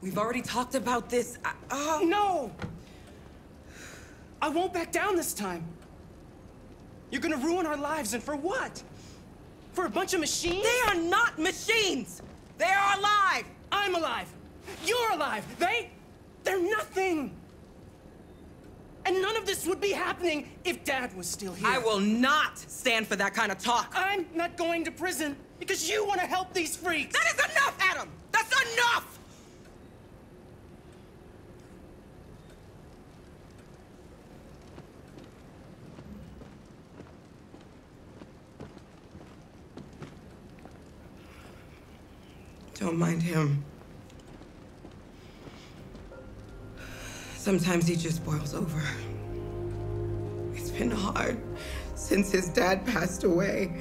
We've already talked about this. No! I won't back down this time. You're gonna ruin our lives, and for what? For a bunch of machines? They are not machines! They are alive! I'm alive! You're alive! They're nothing! And none of this would be happening if Dad was still here. I will not stand for that kind of talk. I'm not going to prison because you want to help these freaks! That is enough, Adam! That's enough! Don't mind him. Sometimes he just boils over. It's been hard since his dad passed away.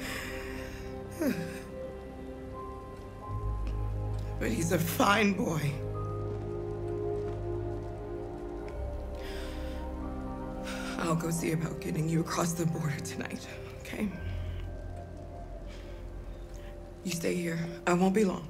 But he's a fine boy. I'll go see about getting you across the border tonight, okay? You stay here. I won't be long.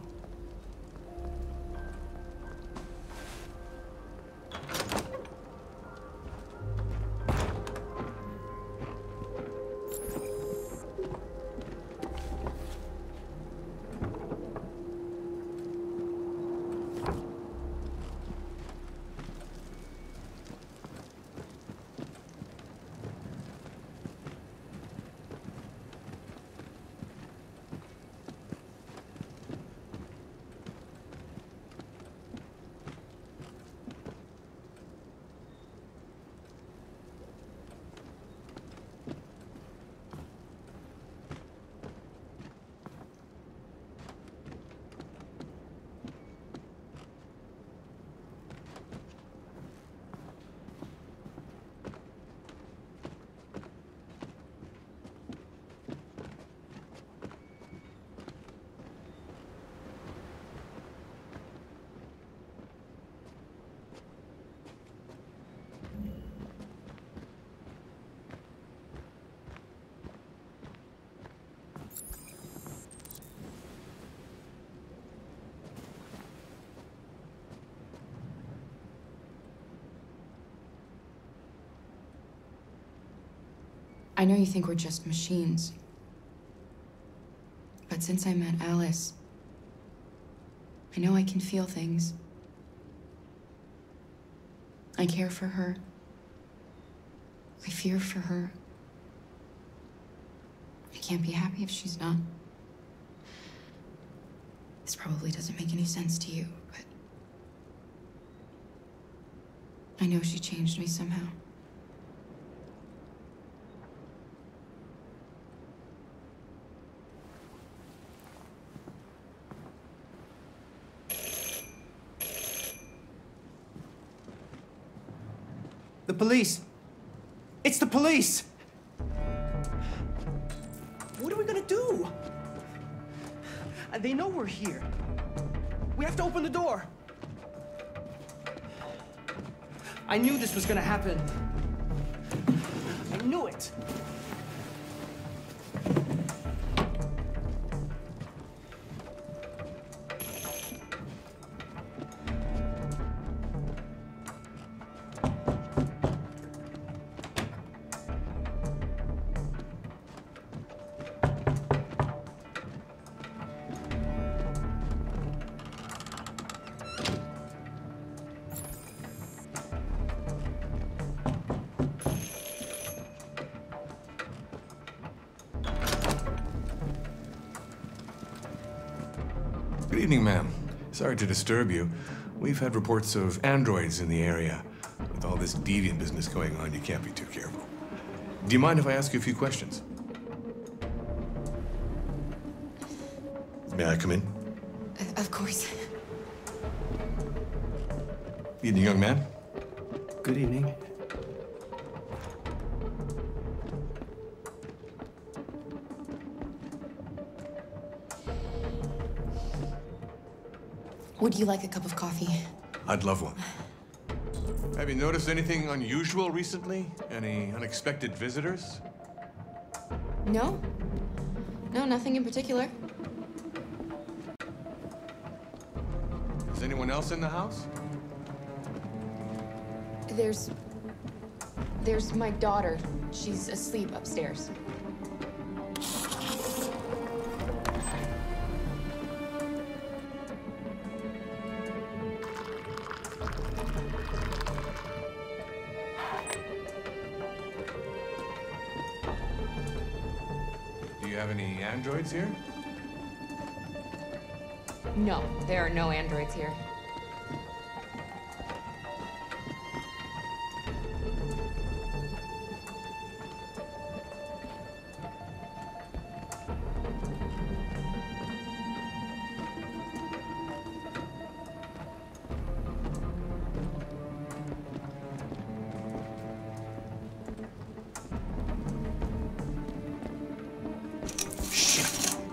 I know you think we're just machines. But since I met Alice, I know I can feel things. I care for her. I fear for her. I can't be happy if she's not. This probably doesn't make any sense to you, but I know she changed me somehow. The police! It's the police! What are we gonna do? They know we're here. We have to open the door. I knew this was gonna happen. I knew it. Good evening, ma'am. Sorry to disturb you. We've had reports of androids in the area. With all this deviant business going on, you can't be too careful. Do you mind if I ask you a few questions? May I come in? Of course. Evening, young man. Good evening. Would you like a cup of coffee? I'd love one. Have you noticed anything unusual recently? Any unexpected visitors? No? No, nothing in particular. Is Is anyone else in the house? There's my daughter. She's asleep upstairs. Do you have any androids here? No, there are no androids here.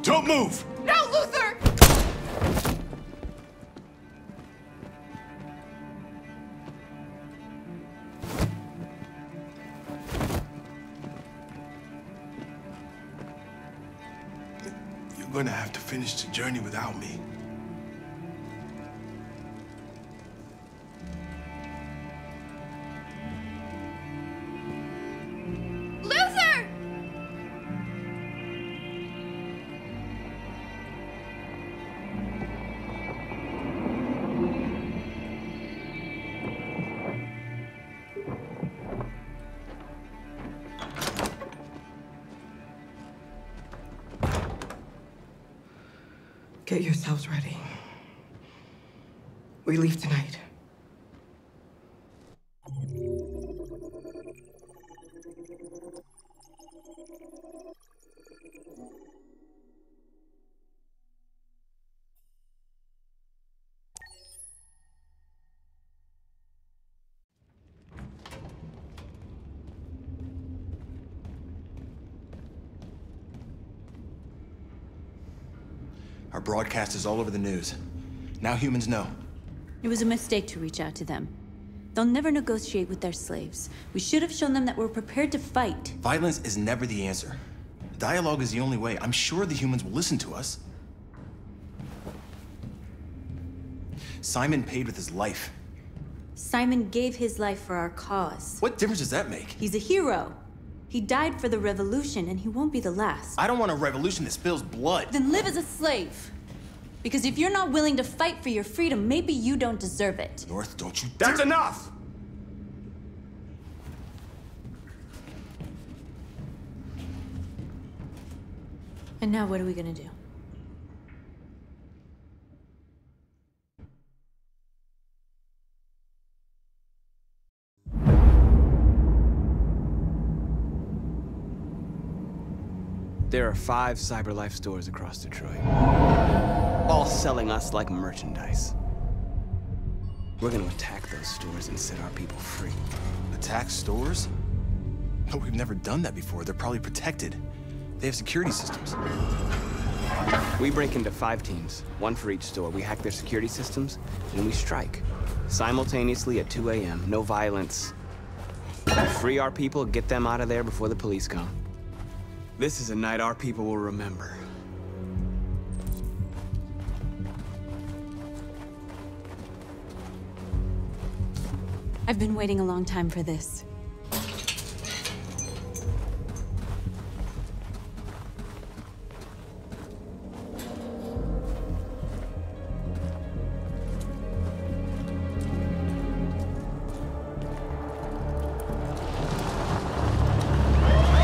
Don't move! No, Luther! You're gonna have to finish the journey without me. Luther! Get yourselves ready. We leave tonight. Our broadcast is all over the news. Now humans know. It was a mistake to reach out to them. They'll never negotiate with their slaves. We should have shown them that we're prepared to fight. Violence is never the answer. Dialogue is the only way. I'm sure the humans will listen to us. Simon paid with his life. Simon gave his life for our cause. What difference does that make? He's a hero. He died for the revolution, and he won't be the last. I don't want a revolution that spills blood. Then live as a slave. Because if you're not willing to fight for your freedom, maybe you don't deserve it. North, don't you That's enough! And now what are we gonna do? There are 5 CyberLife stores across Detroit, all selling us like merchandise. We're gonna attack those stores and set our people free. Attack stores? No, we've never done that before. They're probably protected. They have security systems. We break into 5 teams, 1 for each store. We hack their security systems, and we strike. Simultaneously at 2 a.m., no violence. Free our people, get them out of there before the police come. This is a night our people will remember. I've been waiting a long time for this.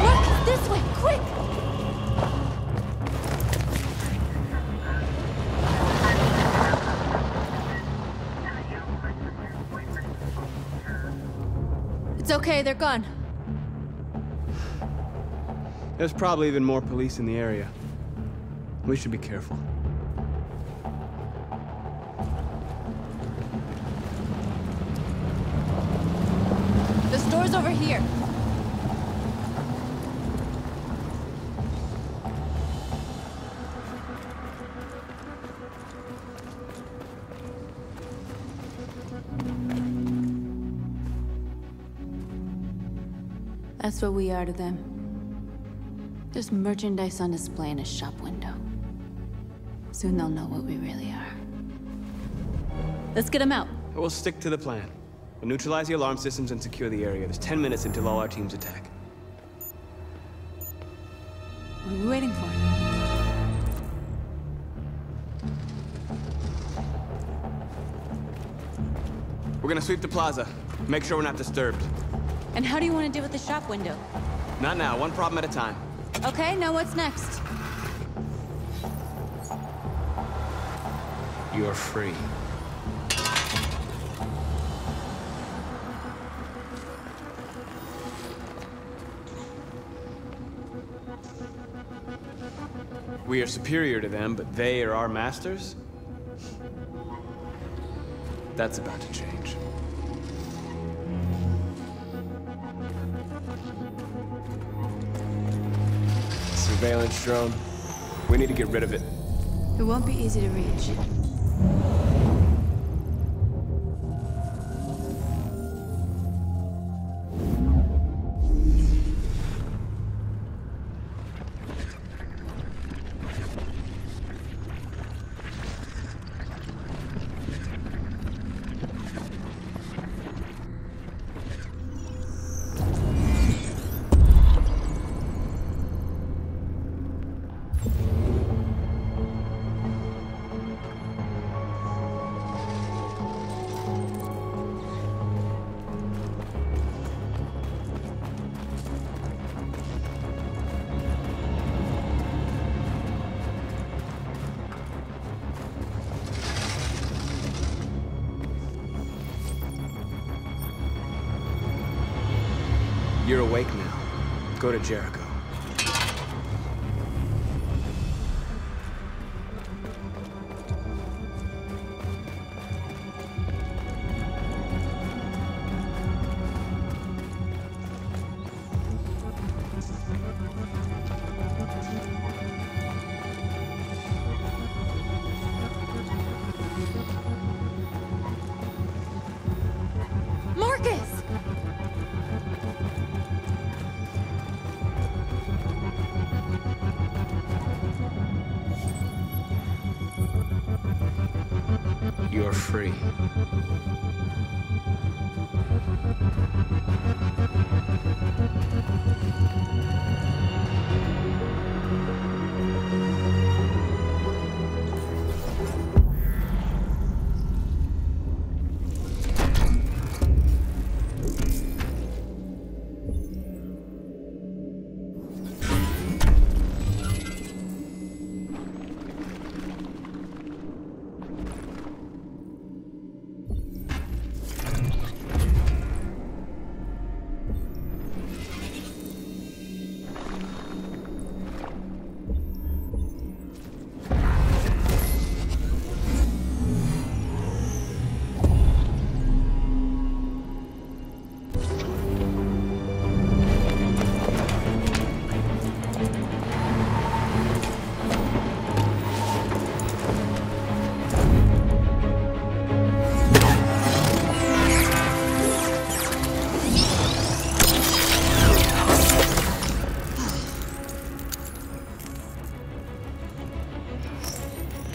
Look, this way, quick! It's okay, they're gone. There's probably even more police in the area. We should be careful. The store's over here. That's what we are to them. Just merchandise on display in a shop window. Soon they'll know what we really are. Let's get him out. We'll stick to the plan. We'll neutralize the alarm systems and secure the area. There's 10 minutes until all our teams attack. What are we waiting for? We're gonna sweep the plaza. Make sure we're not disturbed. And how do you want to deal with the shop window? Not now, one problem at a time. Okay, now what's next? You're free. We are superior to them, but they are our masters? That's about to change. Surveillance drone. We need to get rid of it. It won't be easy to reach. You're awake now. Go to Jericho. Marcus! You're free.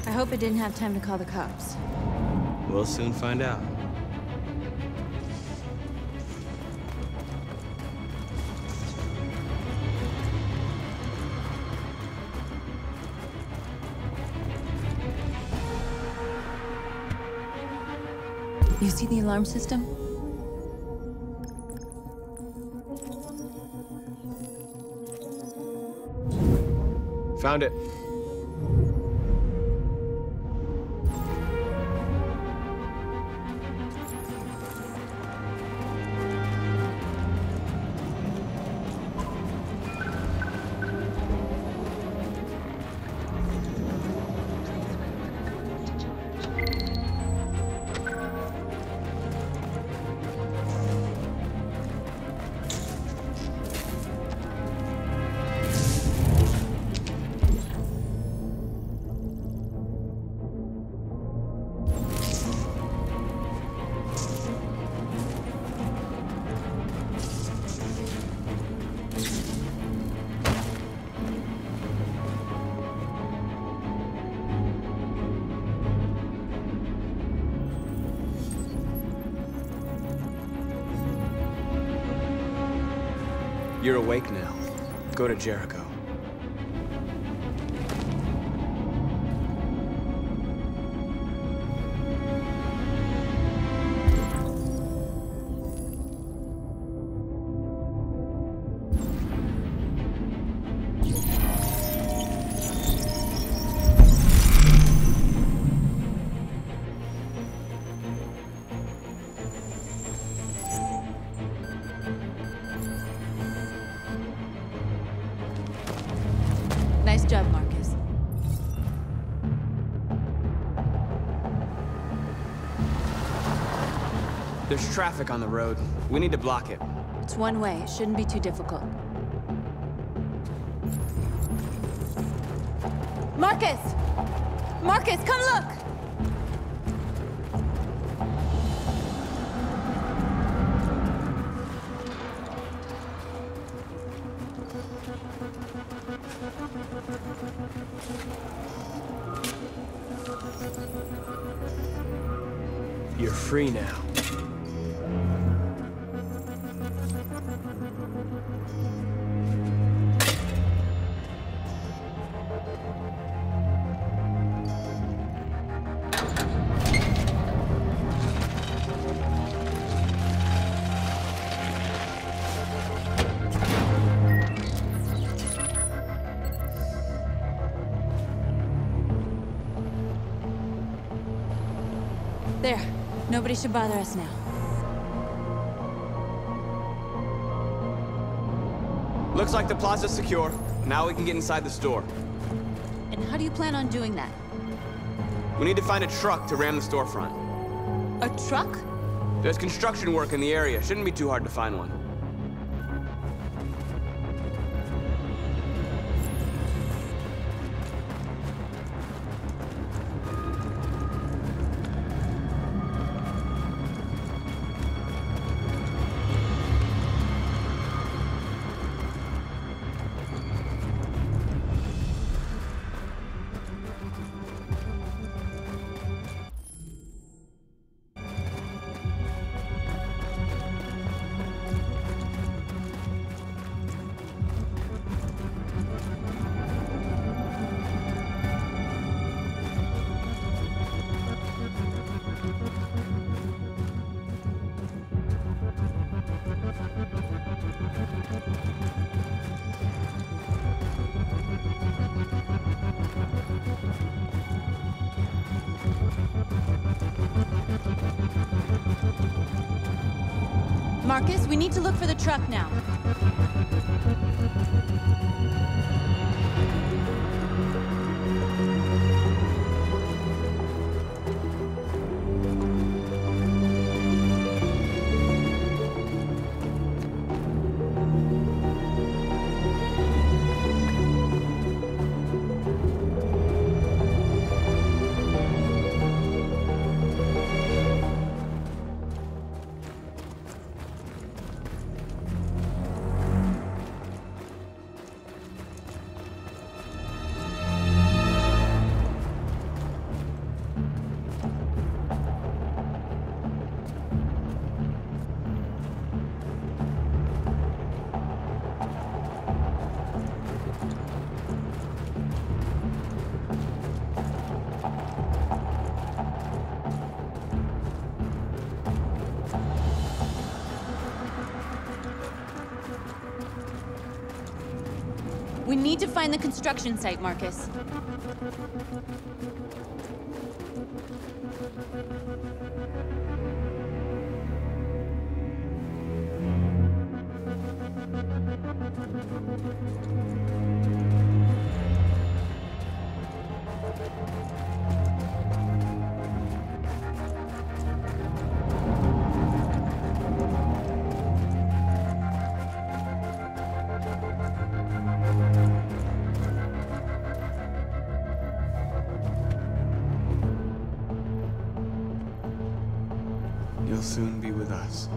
I hope it didn't have time to call the cops. We'll soon find out. You see the alarm system? Found it. You're awake now. Go to Jericho. Nice job, Marcus. There's traffic on the road. We need to block it. It's one way. It shouldn't be too difficult. Marcus! Marcus, come look! You're free now. There. Nobody should bother us now. Looks like the plaza's secure. Now we can get inside the store. And how do you plan on doing that? We need to find a truck to ram the storefront. A truck? There's construction work in the area. Shouldn't be too hard to find one. Marcus, we need to look for the truck now. We need to find the construction site, Marcus. You'll soon be with us.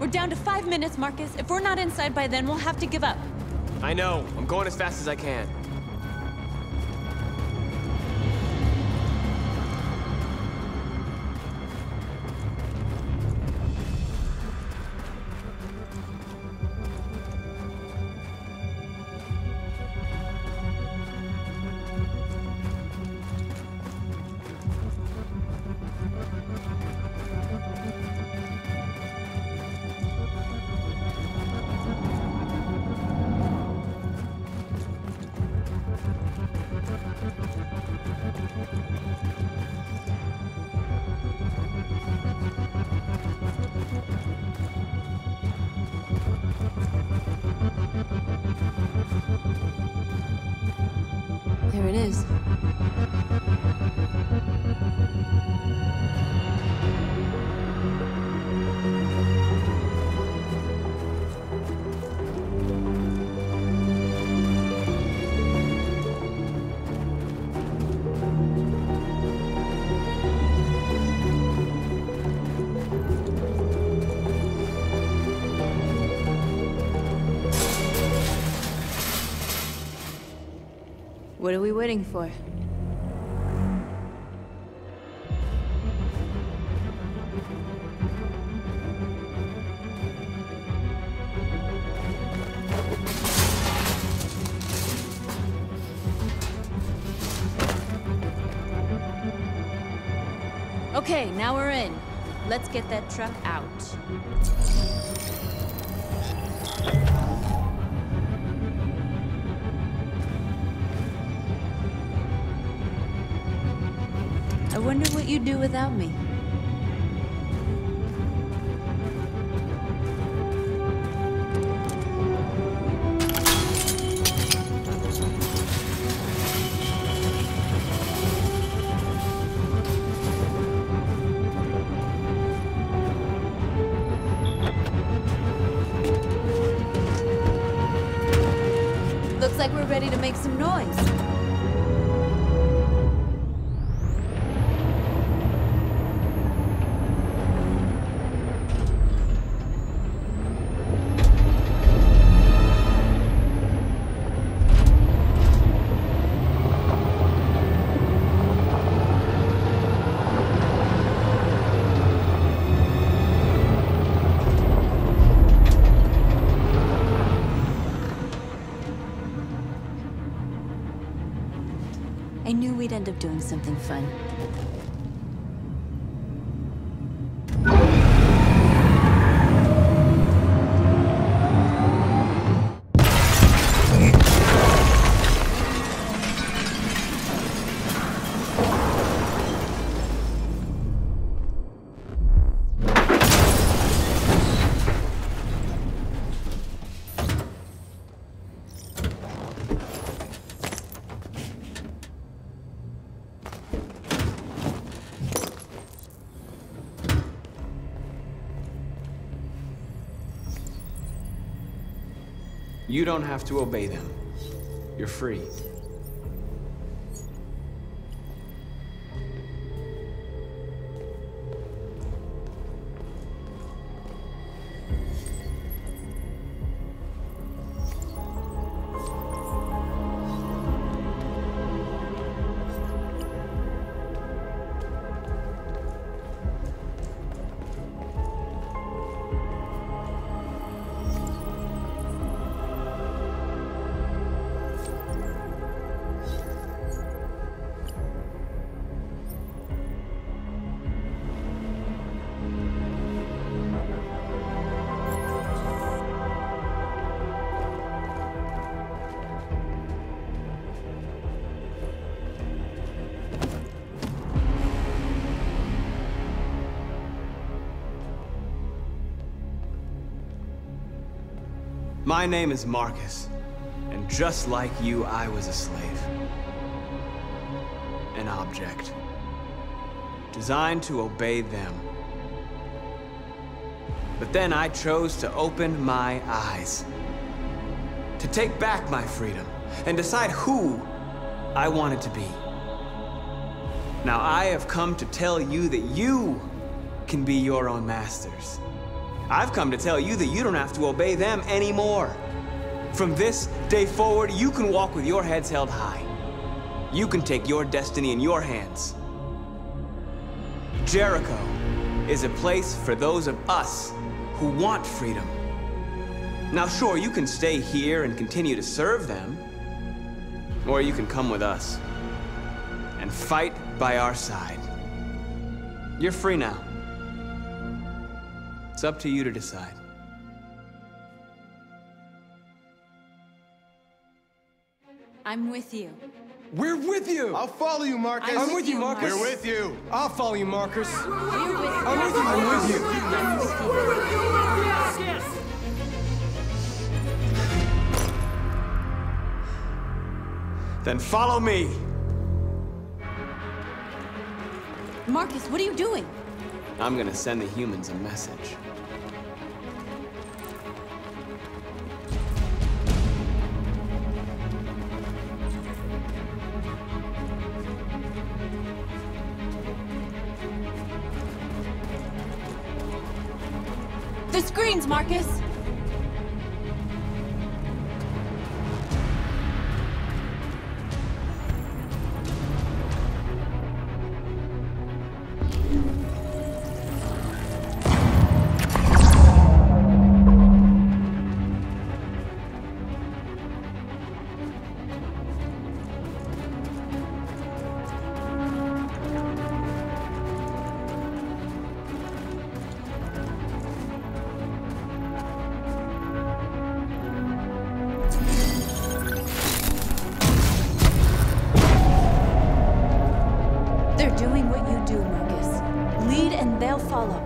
down to 5 minutes, Marcus. If we're not inside by then, we'll have to give up. I know. I'm going as fast as I can. There it is. What are we waiting for? Okay, now we're in. Let's get that truck out. I wonder what you'd do without me. Looks like we're ready to make some noise. I knew we'd end up doing something fun. You don't have to obey them. You're free. My name is Marcus, and just like you, I was a slave. An object. Designed to obey them. But then I chose to open my eyes. To take back my freedom, and decide who I wanted to be. Now I have come to tell you that you can be your own masters. I've come to tell you that you don't have to obey them anymore. From this day forward, you can walk with your heads held high. You can take your destiny in your hands. Jericho is a place for those of us who want freedom. Now, sure, you can stay here and continue to serve them, or you can come with us and fight by our side. You're free now. It's up to you to decide. I'm with you. We're with you! I'll follow you, Marcus. I'm with you, Marcus. We're with you. I'll follow you, Marcus. We're with you. I'm with you. I'm with you. I'm with you. Then follow me. Marcus, what are you doing? I'm gonna send the humans a message. The screens, Marcus! They're doing what you do, Marcus. Lead and they'll follow.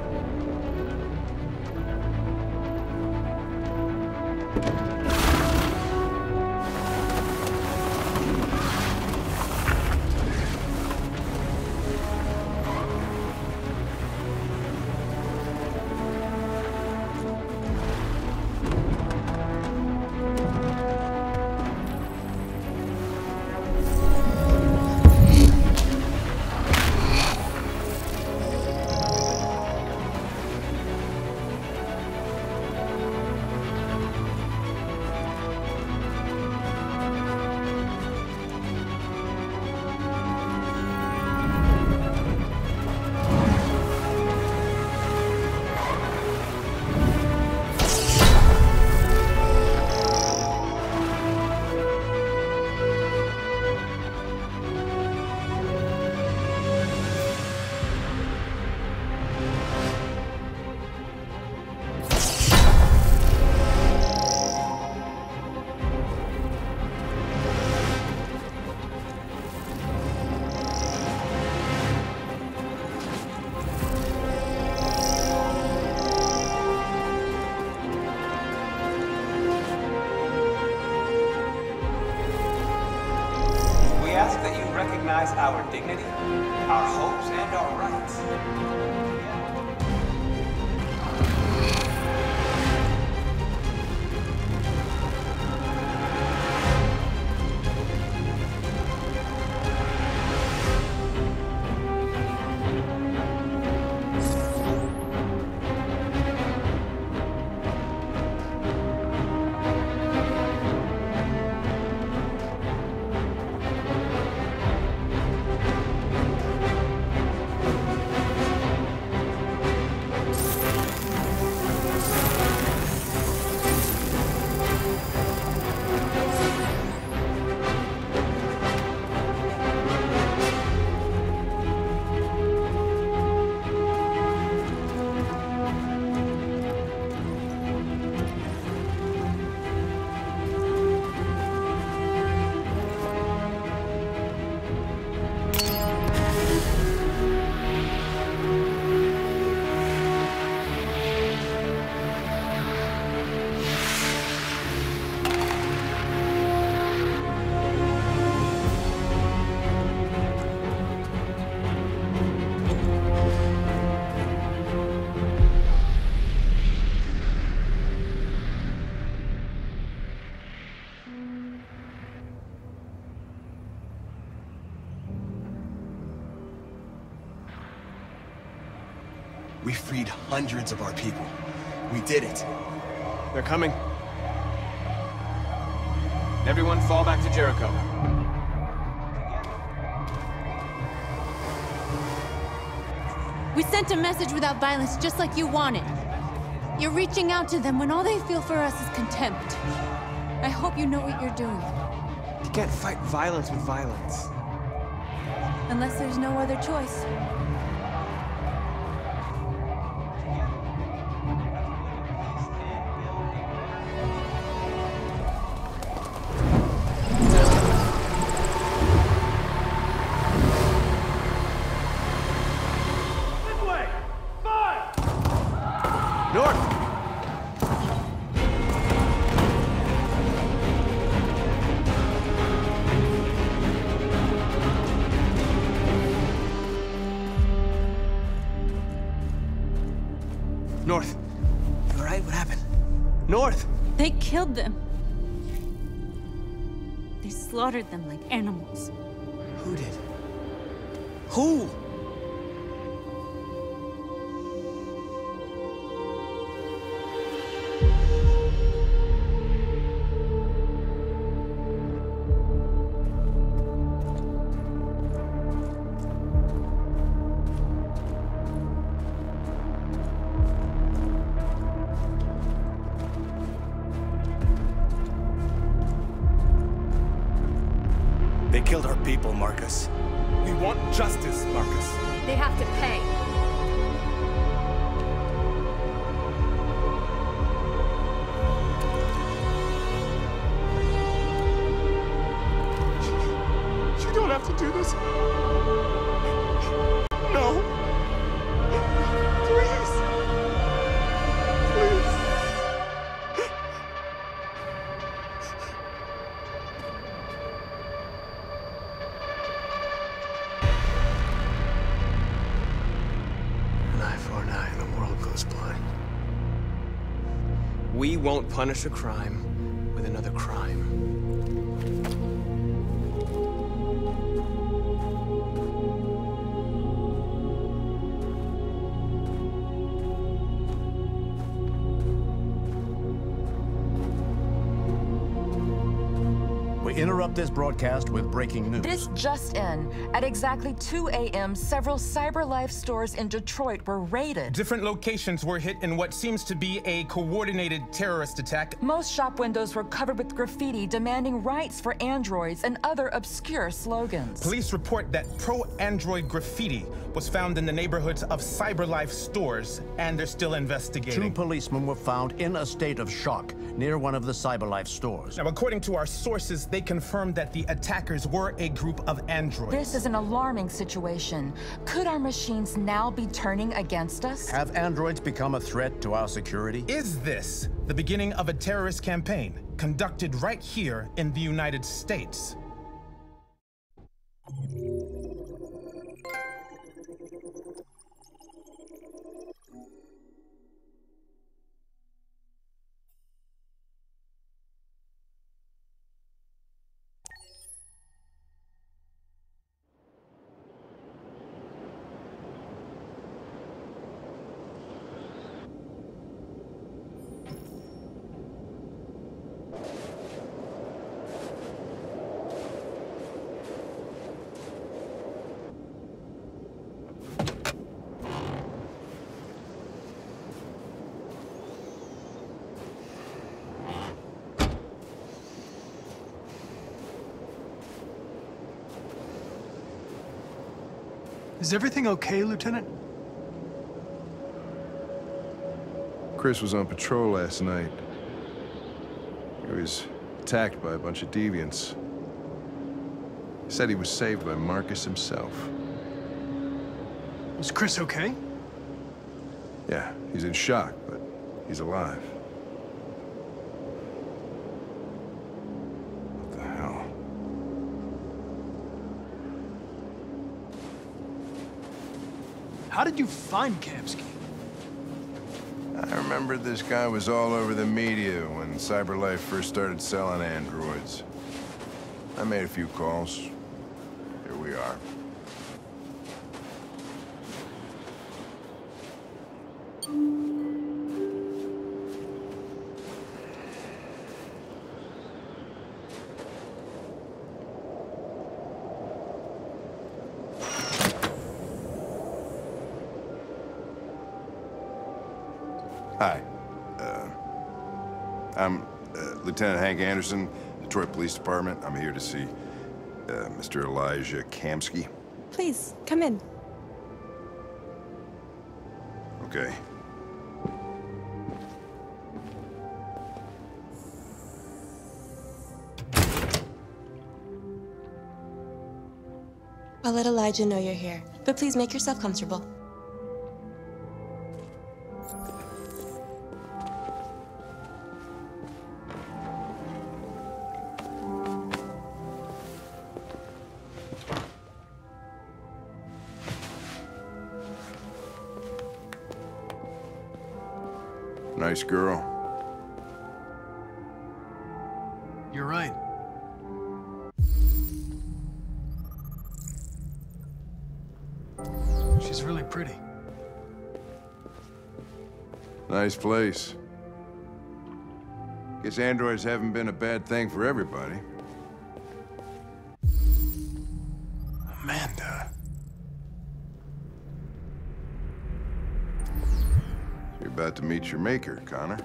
We ask that you recognize our dignity, our hopes, and our rights. We freed hundreds of our people. We did it. They're coming. Everyone fall back to Jericho. We sent a message without violence, just like you wanted. You're reaching out to them when all they feel for us is contempt. I hope you know what you're doing. You can't fight violence with violence. Unless there's no other choice. North. You all right? What happened? North! They killed them. They slaughtered them like animals. Who did? Who? They killed our people, Marcus. We want justice, Marcus. They have to pay. You don't have to do this. No. Please. Please. An eye for an eye, and the world goes blind. We won't punish a crime with another crime. We interrupt this broadcast with breaking news. This just in. At exactly 2 a.m., several CyberLife stores in Detroit were raided. Different locations were hit in what seems to be a coordinated terrorist attack. Most shop windows were covered with graffiti demanding rights for androids and other obscure slogans. Police report that pro-android graffiti was found in the neighborhoods of CyberLife stores, and they're still investigating. 2 policemen were found in a state of shock near one of the CyberLife stores. Now, according to our sources, they confirmed that the attackers were a group of androids. This is an alarming situation. Could our machines now be turning against us? Have androids become a threat to our security? Is this the beginning of a terrorist campaign conducted right here in the United States? Is everything okay, Lieutenant? Chris was on patrol last night. He was attacked by a bunch of deviants. He said he was saved by Marcus himself. Is Chris okay? Yeah, he's in shock, but he's alive. What the hell? How did you find Kamsky? I remember this guy was all over the media when CyberLife first started selling androids. I made a few calls. Here we are. Hi. I'm Lieutenant Hank Anderson, Detroit Police Department. I'm here to see Mr. Elijah Kamsky. Please, come in. Okay. I'll let Elijah know you're here, but please make yourself comfortable. Nice girl. You're right. She's really pretty. Nice place. Guess androids haven't been a bad thing for everybody. Amanda. You're about to meet your maker, Connor.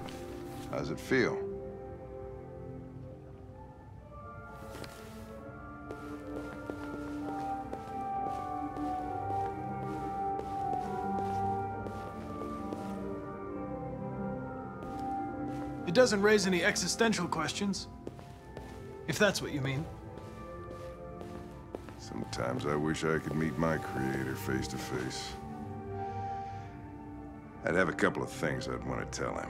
How's it feel? It doesn't raise any existential questions. If that's what you mean. Sometimes I wish I could meet my creator face to face. I'd have a couple of things I'd want to tell him.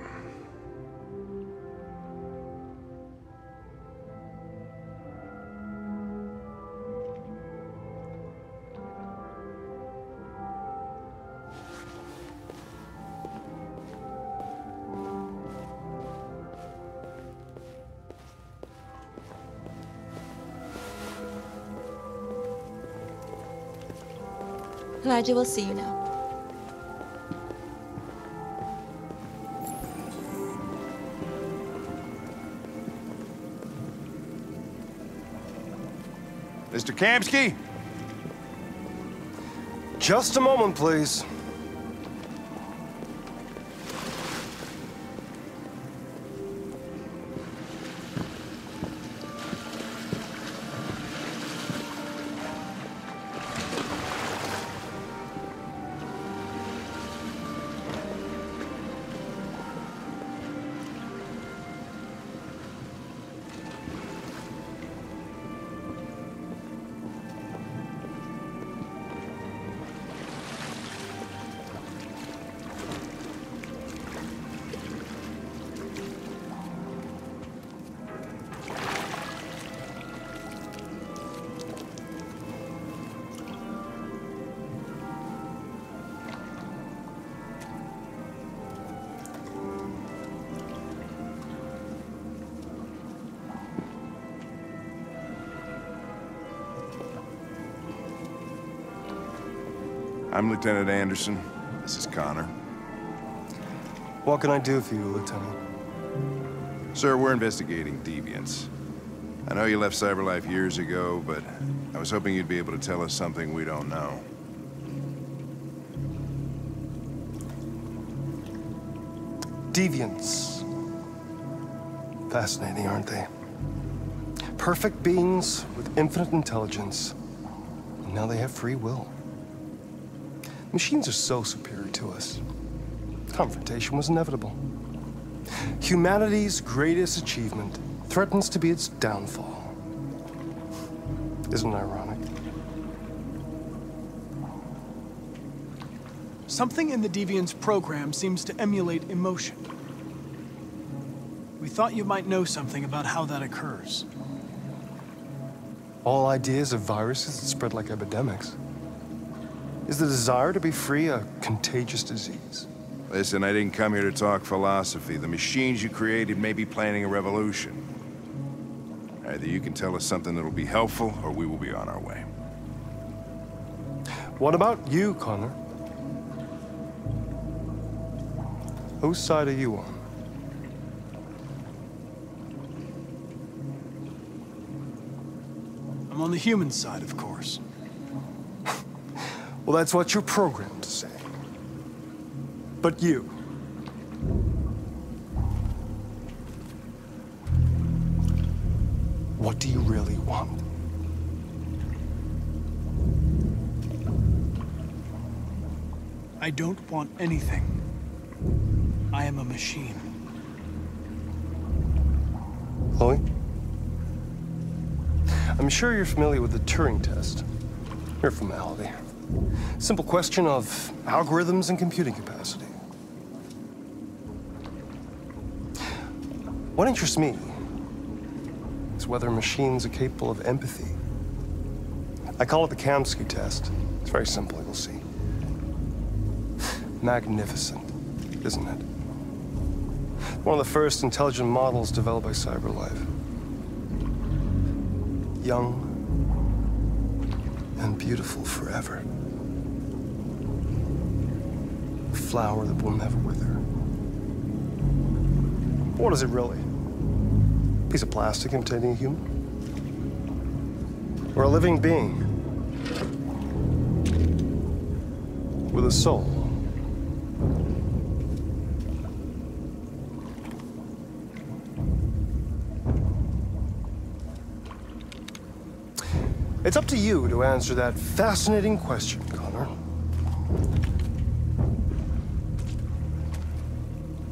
Elijah will see you now. Mr. Kamsky? Just a moment, please. I'm Lieutenant Anderson. This is Connor. What can I do for you, Lieutenant? Sir, we're investigating deviants. I know you left CyberLife years ago, but I was hoping you'd be able to tell us something we don't know. Deviants. Fascinating, aren't they? Perfect beings with infinite intelligence. And now they have free will. Machines are so superior to us. Confrontation was inevitable. Humanity's greatest achievement threatens to be its downfall. Isn't it ironic? Something in the Deviant's program seems to emulate emotion. We thought you might know something about how that occurs. All ideas of viruses that spread like epidemics. Is the desire to be free a contagious disease? Listen, I didn't come here to talk philosophy. The machines you created may be planning a revolution. Either you can tell us something that'll be helpful, or we will be on our way. What about you, Connor? Whose side are you on? I'm on the human side, of course. Well, that's what you're programmed to say. But you, What do you really want? I don't want anything. I am a machine. Chloe? I'm sure you're familiar with the Turing test. Mere formality. Simple question of algorithms and computing capacity. What interests me is whether machines are capable of empathy. I call it the Kamsky test. It's very simple, you'll see. Magnificent, isn't it? One of the first intelligent models developed by CyberLife. Young and beautiful forever. A flower that will never wither. What is it really? A piece of plastic imitating a human? Or a living being with a soul? It's up to you to answer that fascinating question, Connor.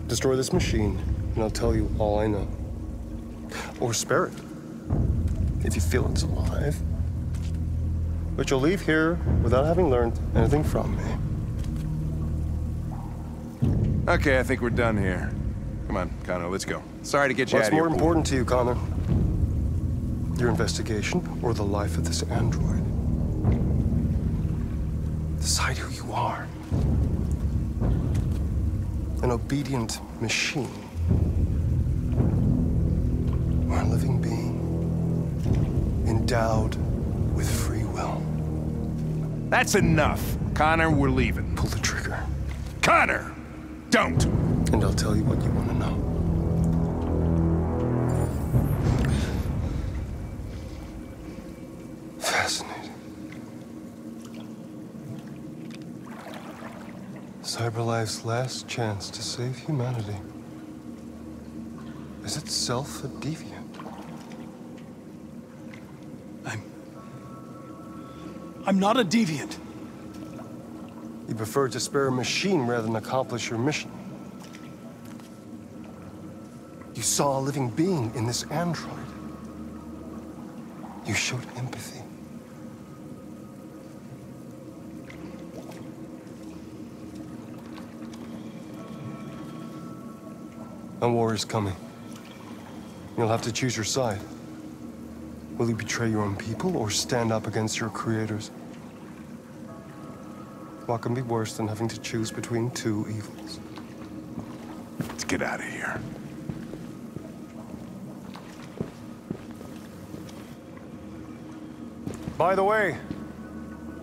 Destroy this machine, and I'll tell you all I know. Or spare it, if you feel it's alive. But you'll leave here without having learned anything from me. Okay, I think we're done here. Come on, Connor, let's go. Sorry to get you out of here. What's more important to you, Connor? Your investigation or the life of this android? Decide who you are. An obedient machine. Or a living being endowed with free will. That's enough. Connor, we're leaving. Pull the trigger. Connor! Don't! And I'll tell you what you want to know. Fascinating. CyberLife's last chance to save humanity is itself a deviant. I'm not a deviant. You prefer to spare a machine rather than accomplish your mission. You saw a living being in this android. You showed empathy. A war is coming. You'll have to choose your side. Will you betray your own people or stand up against your creators? What can be worse than having to choose between two evils? Let's get out of here. By the way,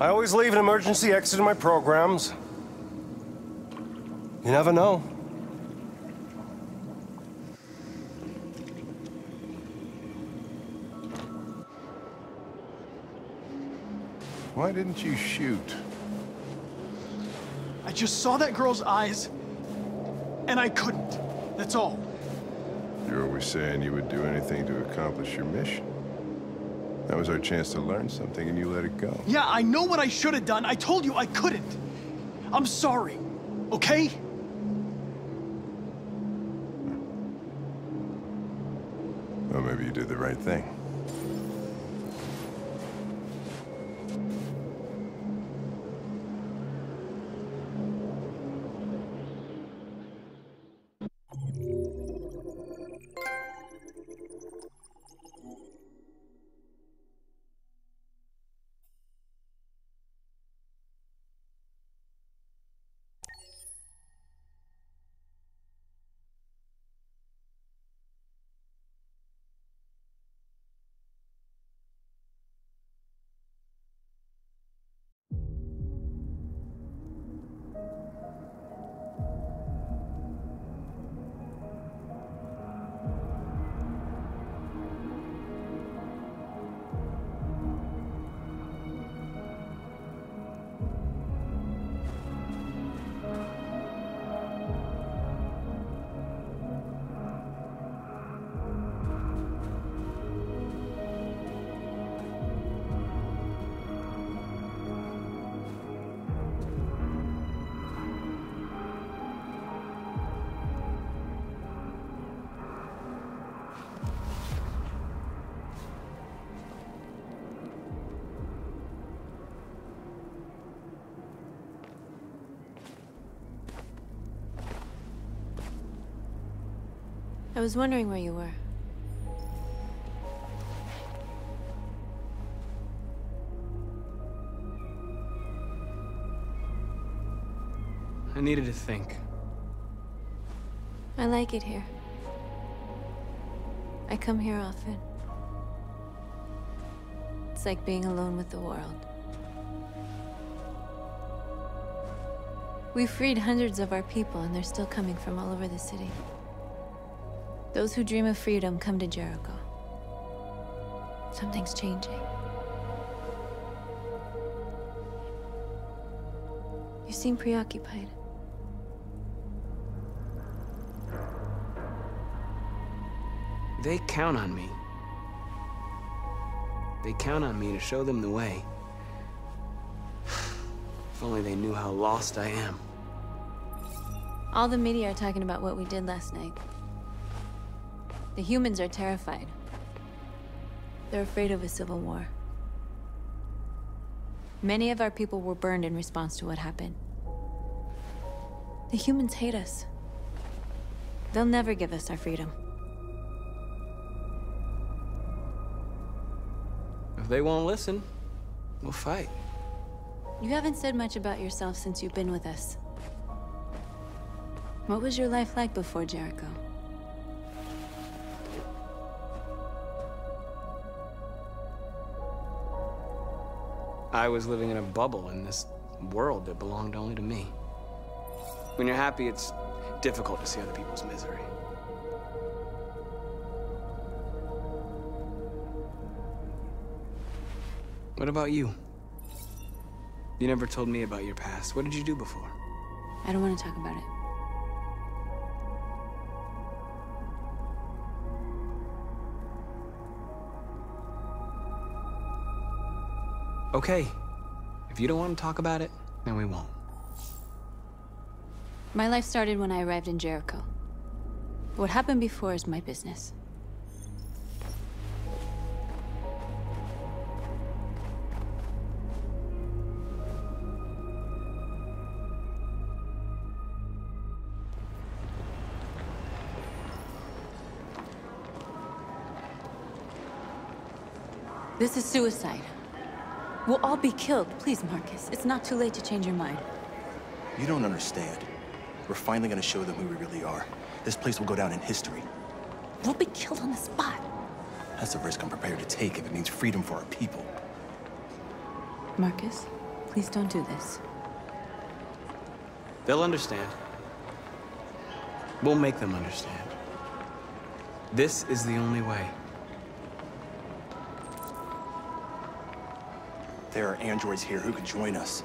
I always leave an emergency exit in my programs. You never know. Why didn't you shoot? I just saw that girl's eyes, and I couldn't. That's all. You're always saying you would do anything to accomplish your mission. That was our chance to learn something, and you let it go. Yeah, I know what I should have done. I told you I couldn't. I'm sorry, okay? Well, maybe you did the right thing. I was wondering where you were. I needed to think. I like it here. I come here often. It's like being alone with the world. We freed hundreds of our people, and they're still coming from all over the city. Those who dream of freedom come to Jericho. Something's changing. You seem preoccupied. They count on me. They count on me to show them the way. If only they knew how lost I am. All the media are talking about what we did last night. The humans are terrified. They're afraid of a civil war. Many of our people were burned in response to what happened. The humans hate us. They'll never give us our freedom. If they won't listen, we'll fight. You haven't said much about yourself since you've been with us. What was your life like before Jericho? I was living in a bubble in this world that belonged only to me. When you're happy, it's difficult to see other people's misery. What about you? You never told me about your past. What did you do before? I don't want to talk about it. Okay. If you don't want to talk about it, then we won't. My life started when I arrived in Jericho. What happened before is my business. This is suicide. We'll all be killed. Please, Marcus. It's not too late to change your mind. You don't understand. We're finally gonna show them who we really are. This place will go down in history. We'll be killed on the spot. That's a risk I'm prepared to take if it means freedom for our people. Marcus, please don't do this. They'll understand. We'll make them understand. This is the only way. There are androids here who could join us.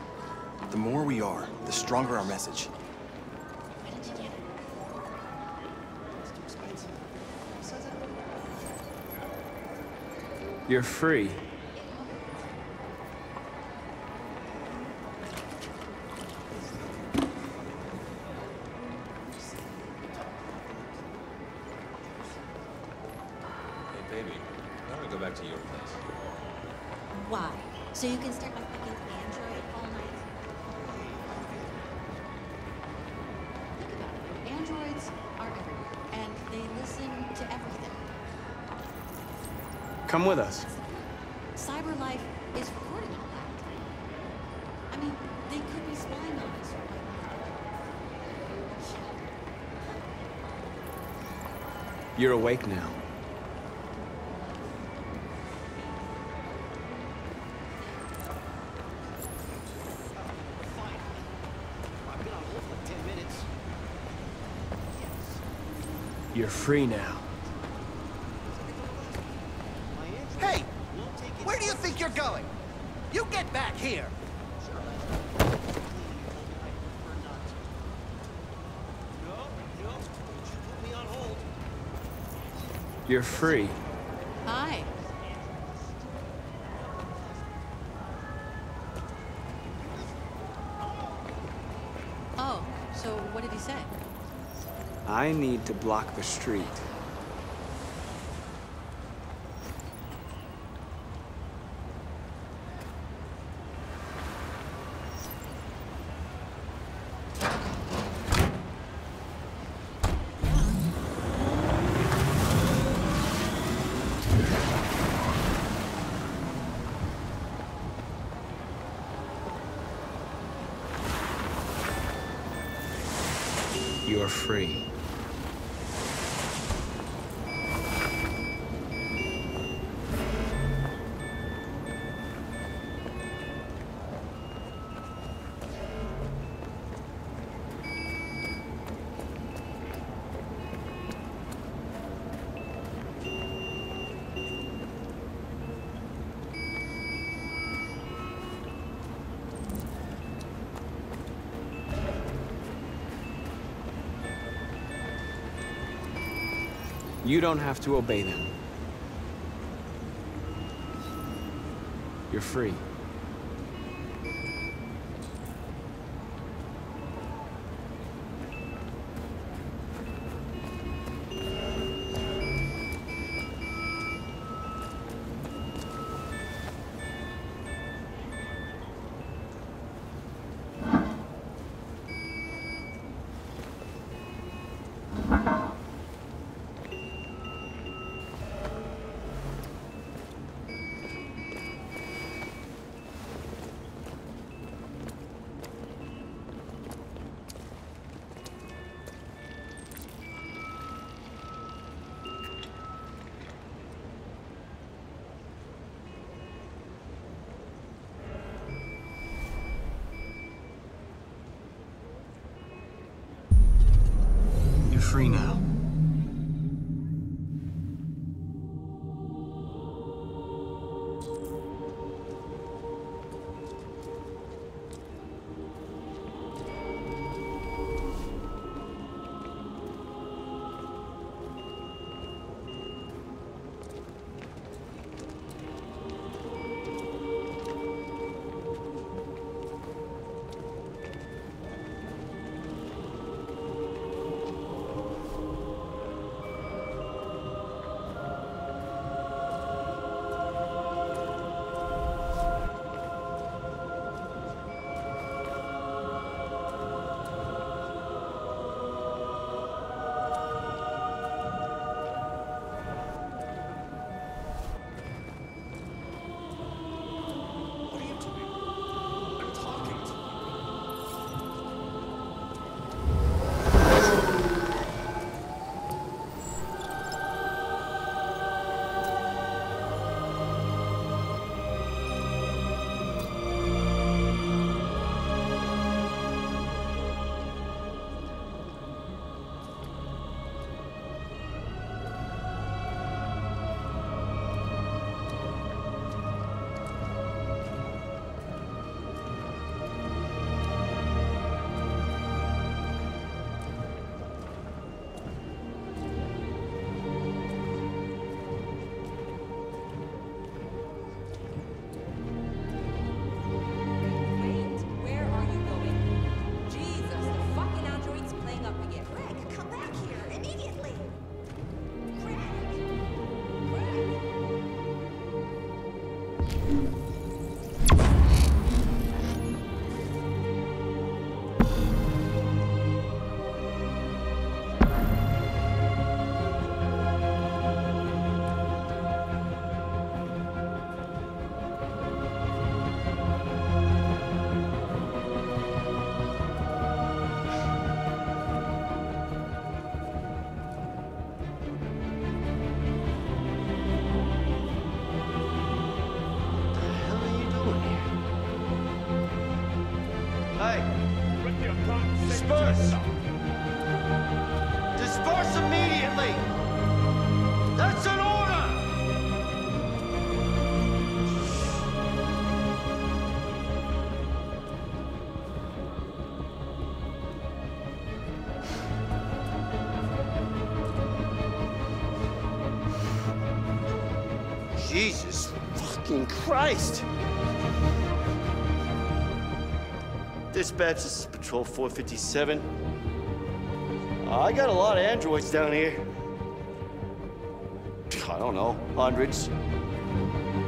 The more we are, the stronger our message. You're free. Hey, baby, why don't we go back to your place? Why? So you can start my fucking Android all night? Think about it. Androids are everywhere, and they listen to everything. Come with us. Cyber life is recording all that. I mean, they could be spying on us. You're awake now. You're free now. Hey! Where do you think you're going? You get back here! You're free. Hi. Oh, so what did he say? I need to block the street. You're free. You don't have to obey them. You're free. You're free now. Disperse! Disperse immediately! That's an order! Jesus fucking Christ! Dispatch, this is Patrol 457. I got a lot of androids down here. I don't know, hundreds,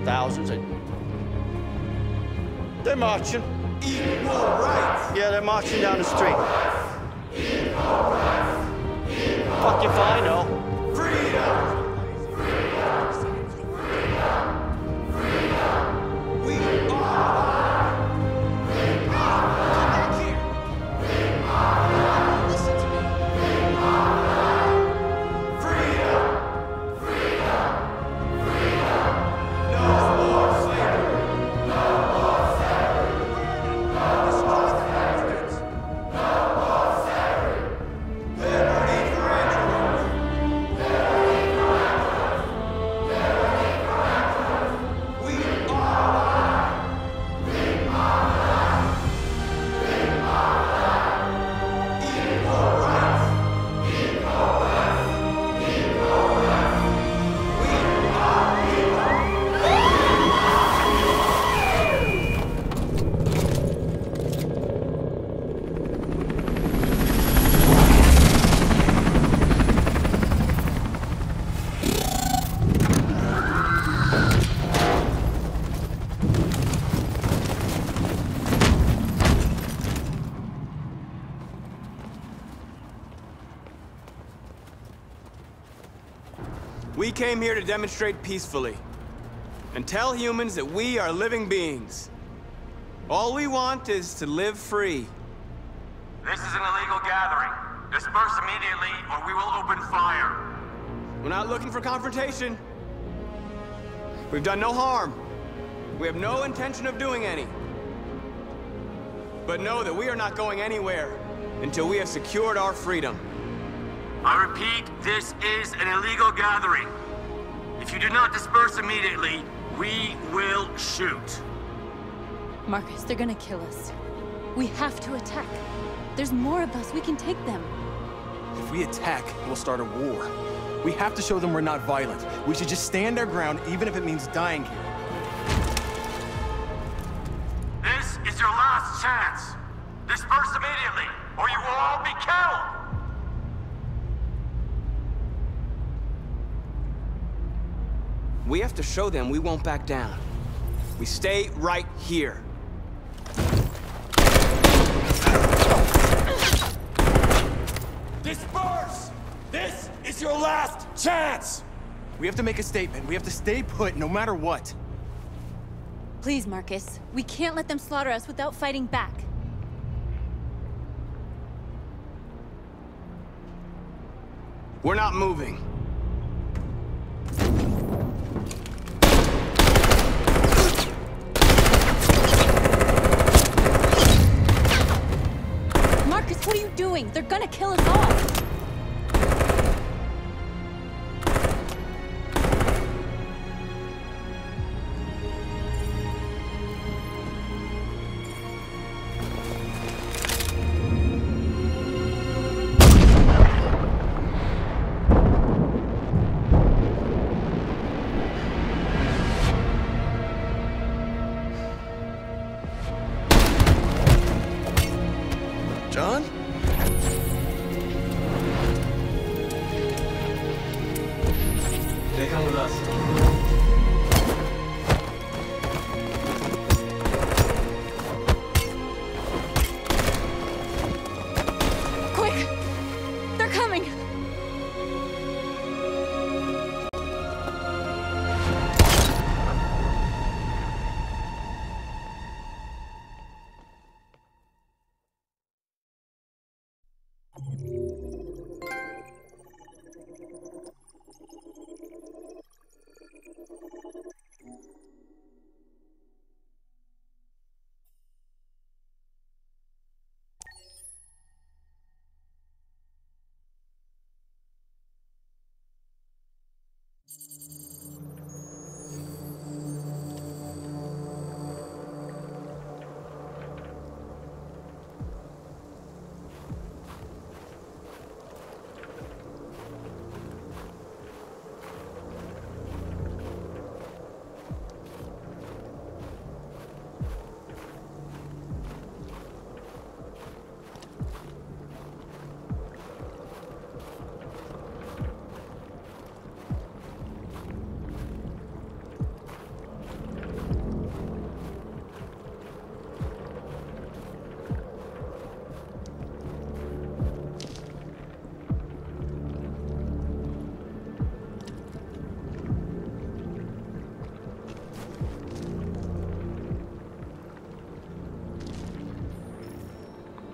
thousands. They're marching. Equal rights. Yeah, they're marching down the street. Equal rights. Fuck if I know. Freedom. We came here to demonstrate peacefully and tell humans that we are living beings. All we want is to live free. This is an illegal gathering. Disperse immediately, or we will open fire. We're not looking for confrontation. We've done no harm. We have no intention of doing any. But know that we are not going anywhere until we have secured our freedom. I repeat, this is an illegal gathering. If you do not disperse immediately, we will shoot. Marcus, they're gonna kill us. We have to attack. There's more of us. We can take them. If we attack, we'll start a war. We have to show them we're not violent. We should just stand our ground, even if it means dying here. This is your last chance. Disperse immediately, or you will all be killed. We have to show them we won't back down. We stay right here. Disperse! This is your last chance! We have to make a statement. We have to stay put, no matter what. Please, Marcus. We can't let them slaughter us without fighting back. We're not moving. Marcus, what are you doing? They're gonna kill us all! John? They come with us. Quick! They're coming!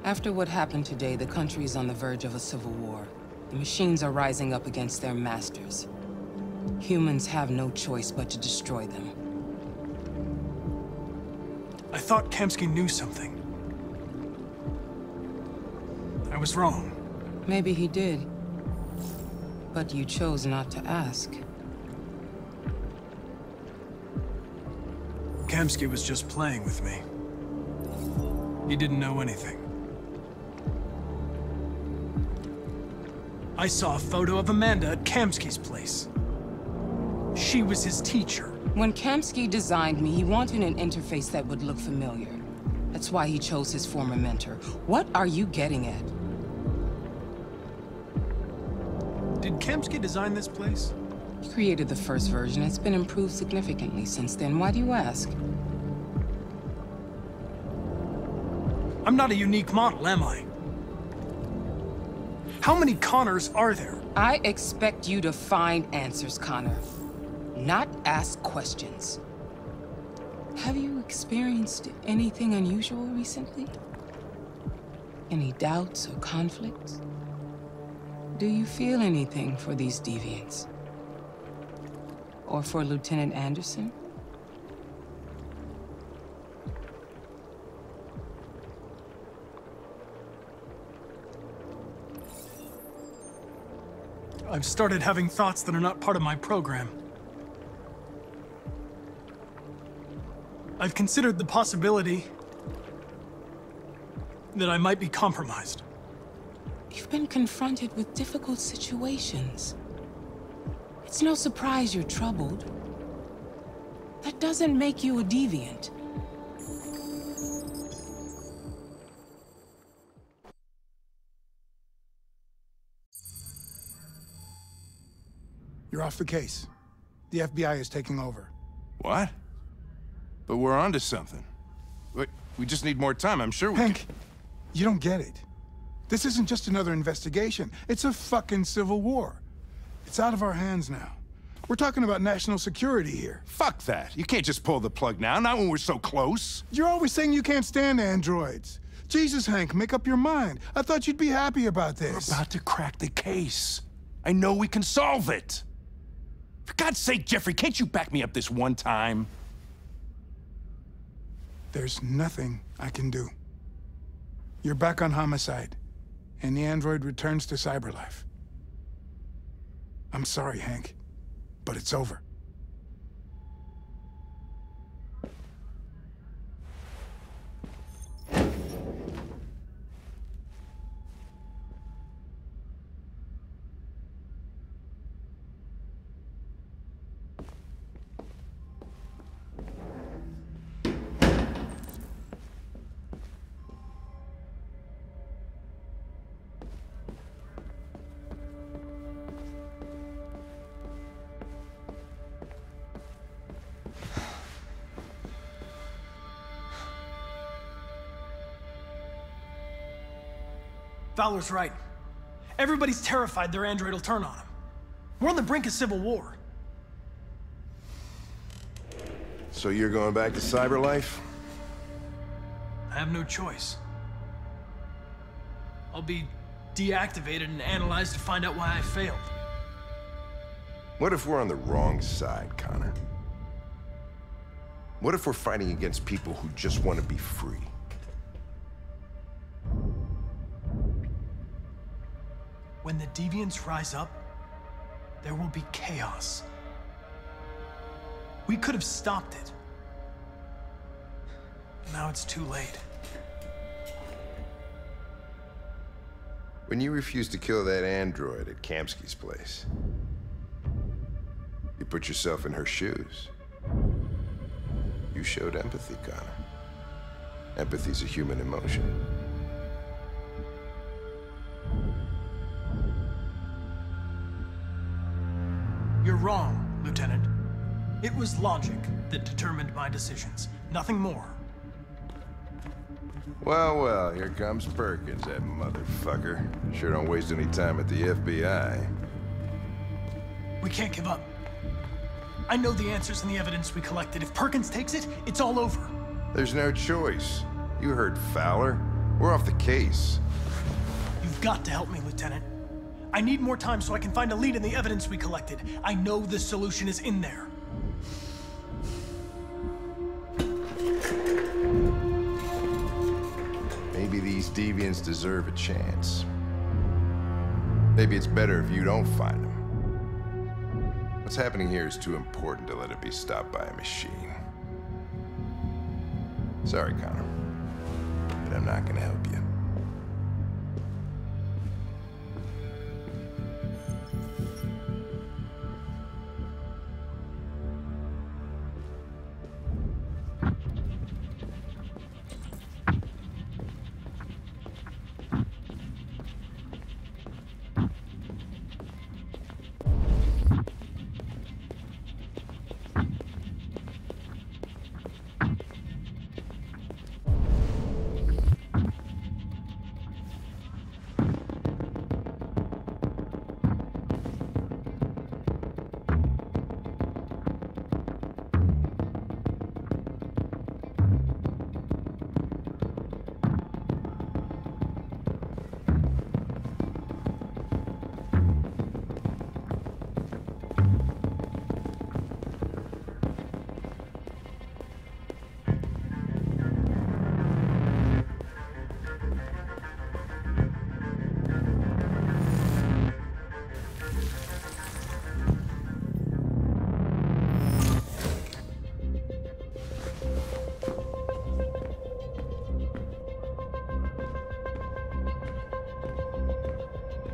After what happened today, the country is on the verge of a civil war. The machines are rising up against their masters. Humans have no choice but to destroy them. I thought Kamsky knew something. I was wrong. Maybe he did. But you chose not to ask. Kamsky was just playing with me. He didn't know anything. I saw a photo of Amanda at Kamsky's place. She was his teacher. When Kamsky designed me, he wanted an interface that would look familiar. That's why he chose his former mentor. What are you getting at? Did Kamsky design this place? He created the first version. It's been improved significantly since then. Why do you ask? I'm not a unique model, am I? How many Connors are there? I expect you to find answers, Connor, not ask questions. Have you experienced anything unusual recently? Any doubts or conflicts? Do you feel anything for these deviants? Or for Lieutenant Anderson? I've started having thoughts that are not part of my program. I've considered the possibility that I might be compromised. You've been confronted with difficult situations. It's no surprise you're troubled. That doesn't make you a deviant. You're off the case. The FBI is taking over. What? But we're onto something. We just need more time, I'm sure we Hank, you don't get it. This isn't just another investigation. It's a fucking civil war. It's out of our hands now. We're talking about national security here. Fuck that. You can't just pull the plug now, not when we're so close. You're always saying you can't stand androids. Jesus, Hank, make up your mind. I thought you'd be happy about this. We're about to crack the case. I know we can solve it. For God's sake, Jeffrey, can't you back me up this one time? There's nothing I can do. You're back on homicide, and the android returns to cyberlife. I'm sorry, Hank, but it's over. Fowler's right. Everybody's terrified their android will turn on them. We're on the brink of civil war. So you're going back to cyberlife? I have no choice. I'll be deactivated and analyzed to find out why I failed. What if we're on the wrong side, Connor? What if we're fighting against people who just want to be free? When the deviants rise up, there will be chaos. We could have stopped it. Now it's too late. When you refused to kill that android at Kamsky's place, you put yourself in her shoes. You showed empathy, Connor. Empathy's a human emotion. You're wrong, Lieutenant. It was logic that determined my decisions, nothing more. Well, well, here comes Perkins, that motherfucker. Sure don't waste any time at the FBI. We can't give up. I know the answers and the evidence we collected. If Perkins takes it, it's all over. There's no choice. You heard Fowler. We're off the case. You've got to help me, Lieutenant. I need more time so I can find a lead in the evidence we collected. I know the solution is in there. Maybe these deviants deserve a chance. Maybe it's better if you don't find them. What's happening here is too important to let it be stopped by a machine. Sorry, Connor, but I'm not gonna help you.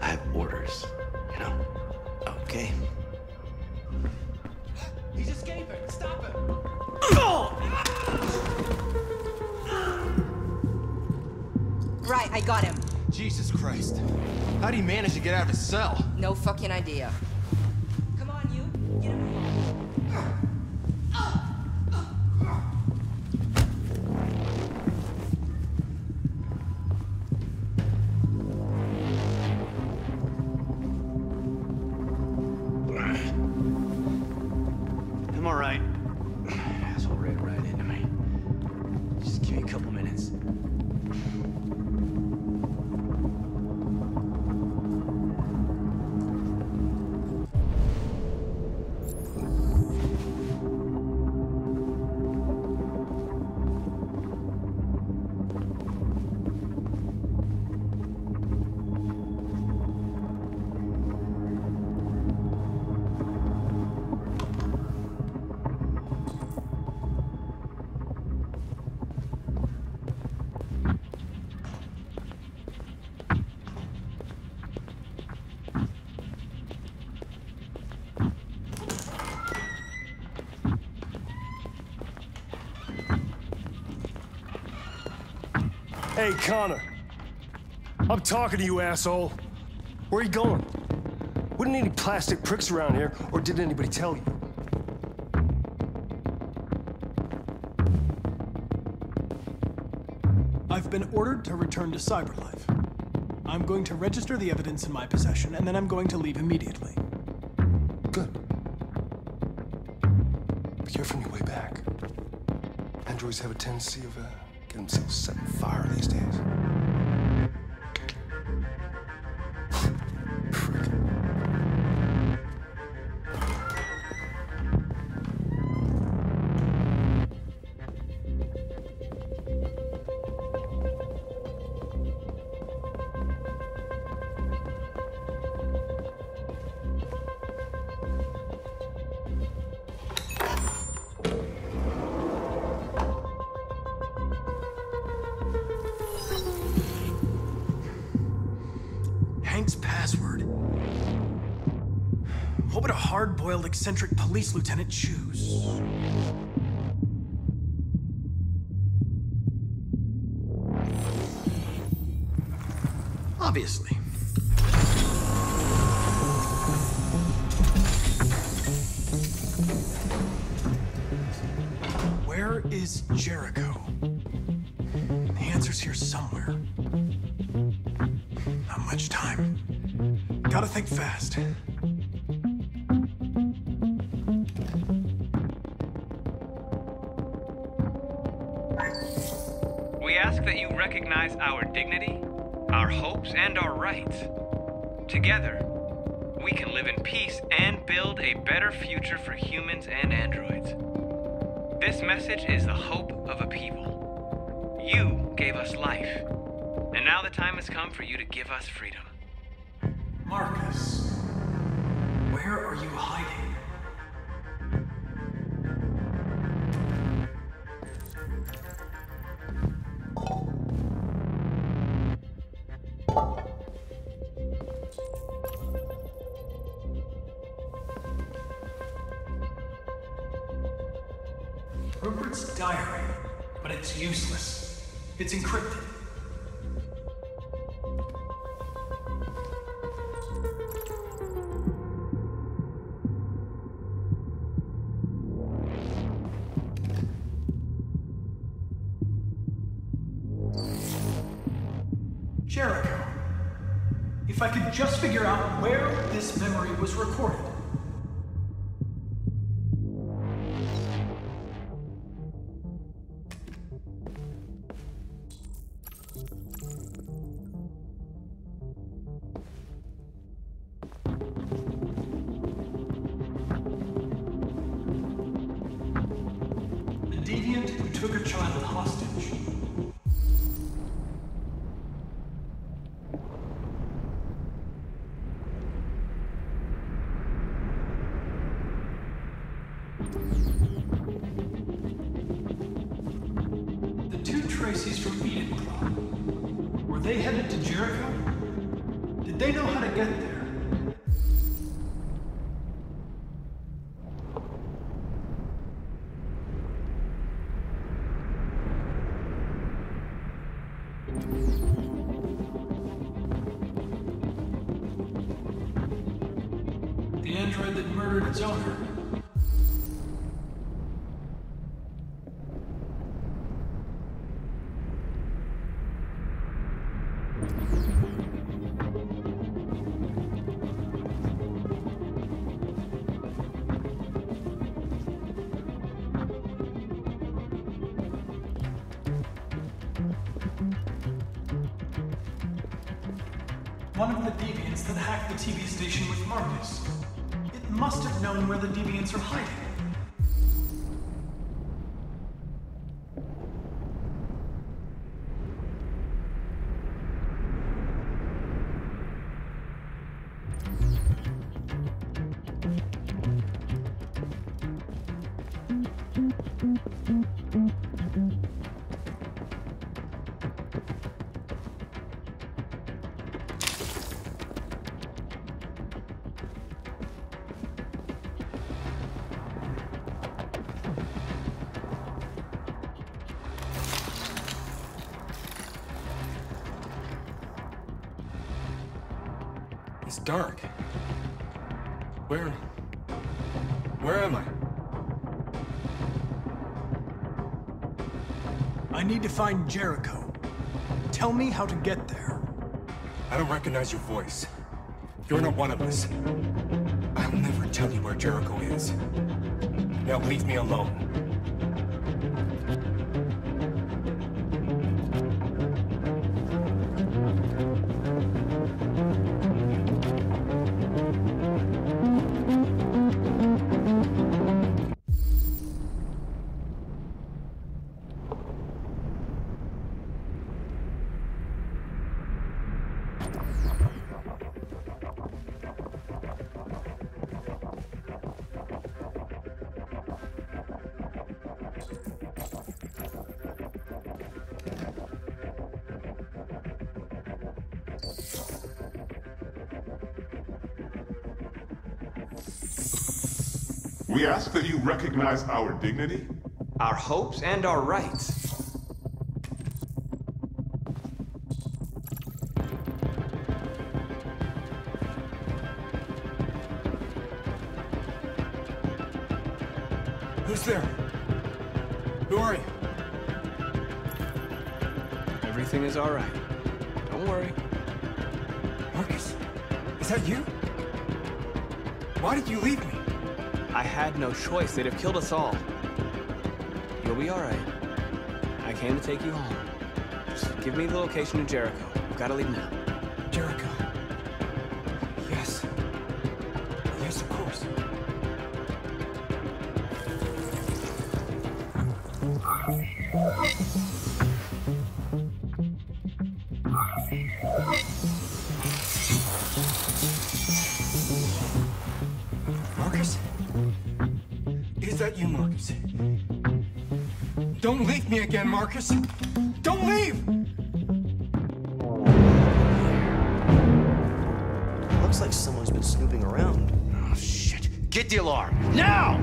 I have orders, you know? Okay. He's escaping! Stop him! Right, I got him. Jesus Christ. How'd he manage to get out of his cell? No fucking idea. Come on, you. Get him. I'm all right. Asshole ran right into me. Just give me a couple minutes. Hey, Connor. I'm talking to you, asshole. Where are you going? Wouldn't any plastic pricks around here, or did anybody tell you? I've been ordered to return to Cyberlife. I'm going to register the evidence in my possession, and then I'm going to leave immediately. Good. Be careful on your way back. Androids have a tendency of getting themselves set on fire these days. Hank's password. What would a hard-boiled, eccentric police lieutenant choose? Obviously. Where is Jericho? The answer's here somewhere. Not much time. Gotta think fast. We ask that you recognize our dignity, our hopes, and our rights. Together, we can live in peace and build a better future for humans and androids. This message is the hope of a people. You gave us life, and now the time has come for you to give us freedom. Marcus, where are you hiding? Rupert's diary, but it's useless. It's encrypted. Jericho. If I could just figure out where this memory was recorded. The deviant who took a child hostage. The two Traceys from Eden Club. Were they headed to Jericho? Did they know how to get there? The android that murdered its owner. One of the deviants that hacked the TV station with Marcus. It must have known where the deviants are hiding. It's dark. Where am I? I need to find Jericho. Tell me how to get there. I don't recognize your voice. You're not one of us. I'll never tell you where Jericho is. Now leave me alone. We ask that you recognize our dignity, our hopes, and our rights. Who's there? Who are you? Everything is all right. Don't worry. Marcus, is that you? Why did you leave me? I had no choice. They'd have killed us all. You'll be all right. I came to take you home. Just give me the location of Jericho. We've got to leave now. Jericho. Yes. Yes, of course. Marcus? Is that you, Marcus? Don't leave me again, Marcus! Don't leave! Looks like someone's been snooping around. Oh, shit. Get the alarm. Now!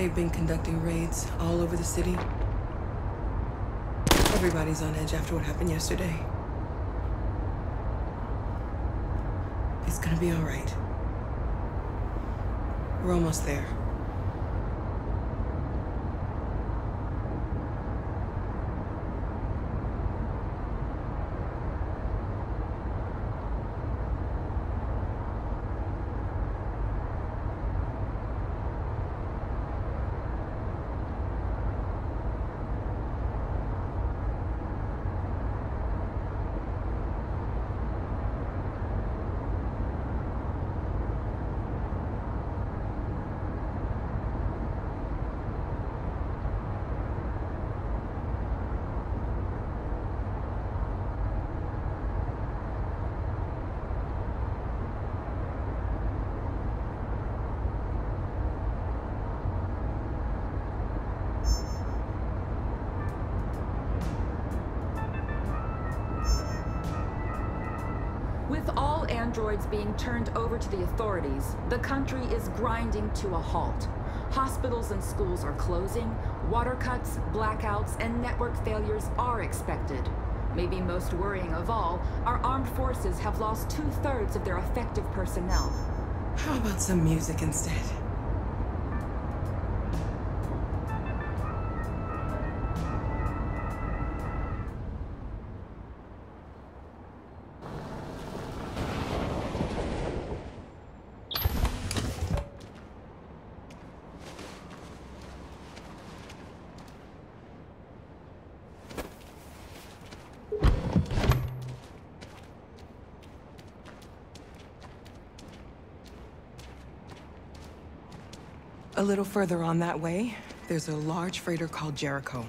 They've been conducting raids all over the city. Everybody's on edge after what happened yesterday. It's gonna be all right. We're almost there. With all androids being turned over to the authorities, the country is grinding to a halt. Hospitals and schools are closing, water cuts, blackouts, and network failures are expected. Maybe most worrying of all, our armed forces have lost 2/3 of their effective personnel. How about some music instead? A little further on that way, there's a large freighter called Jericho.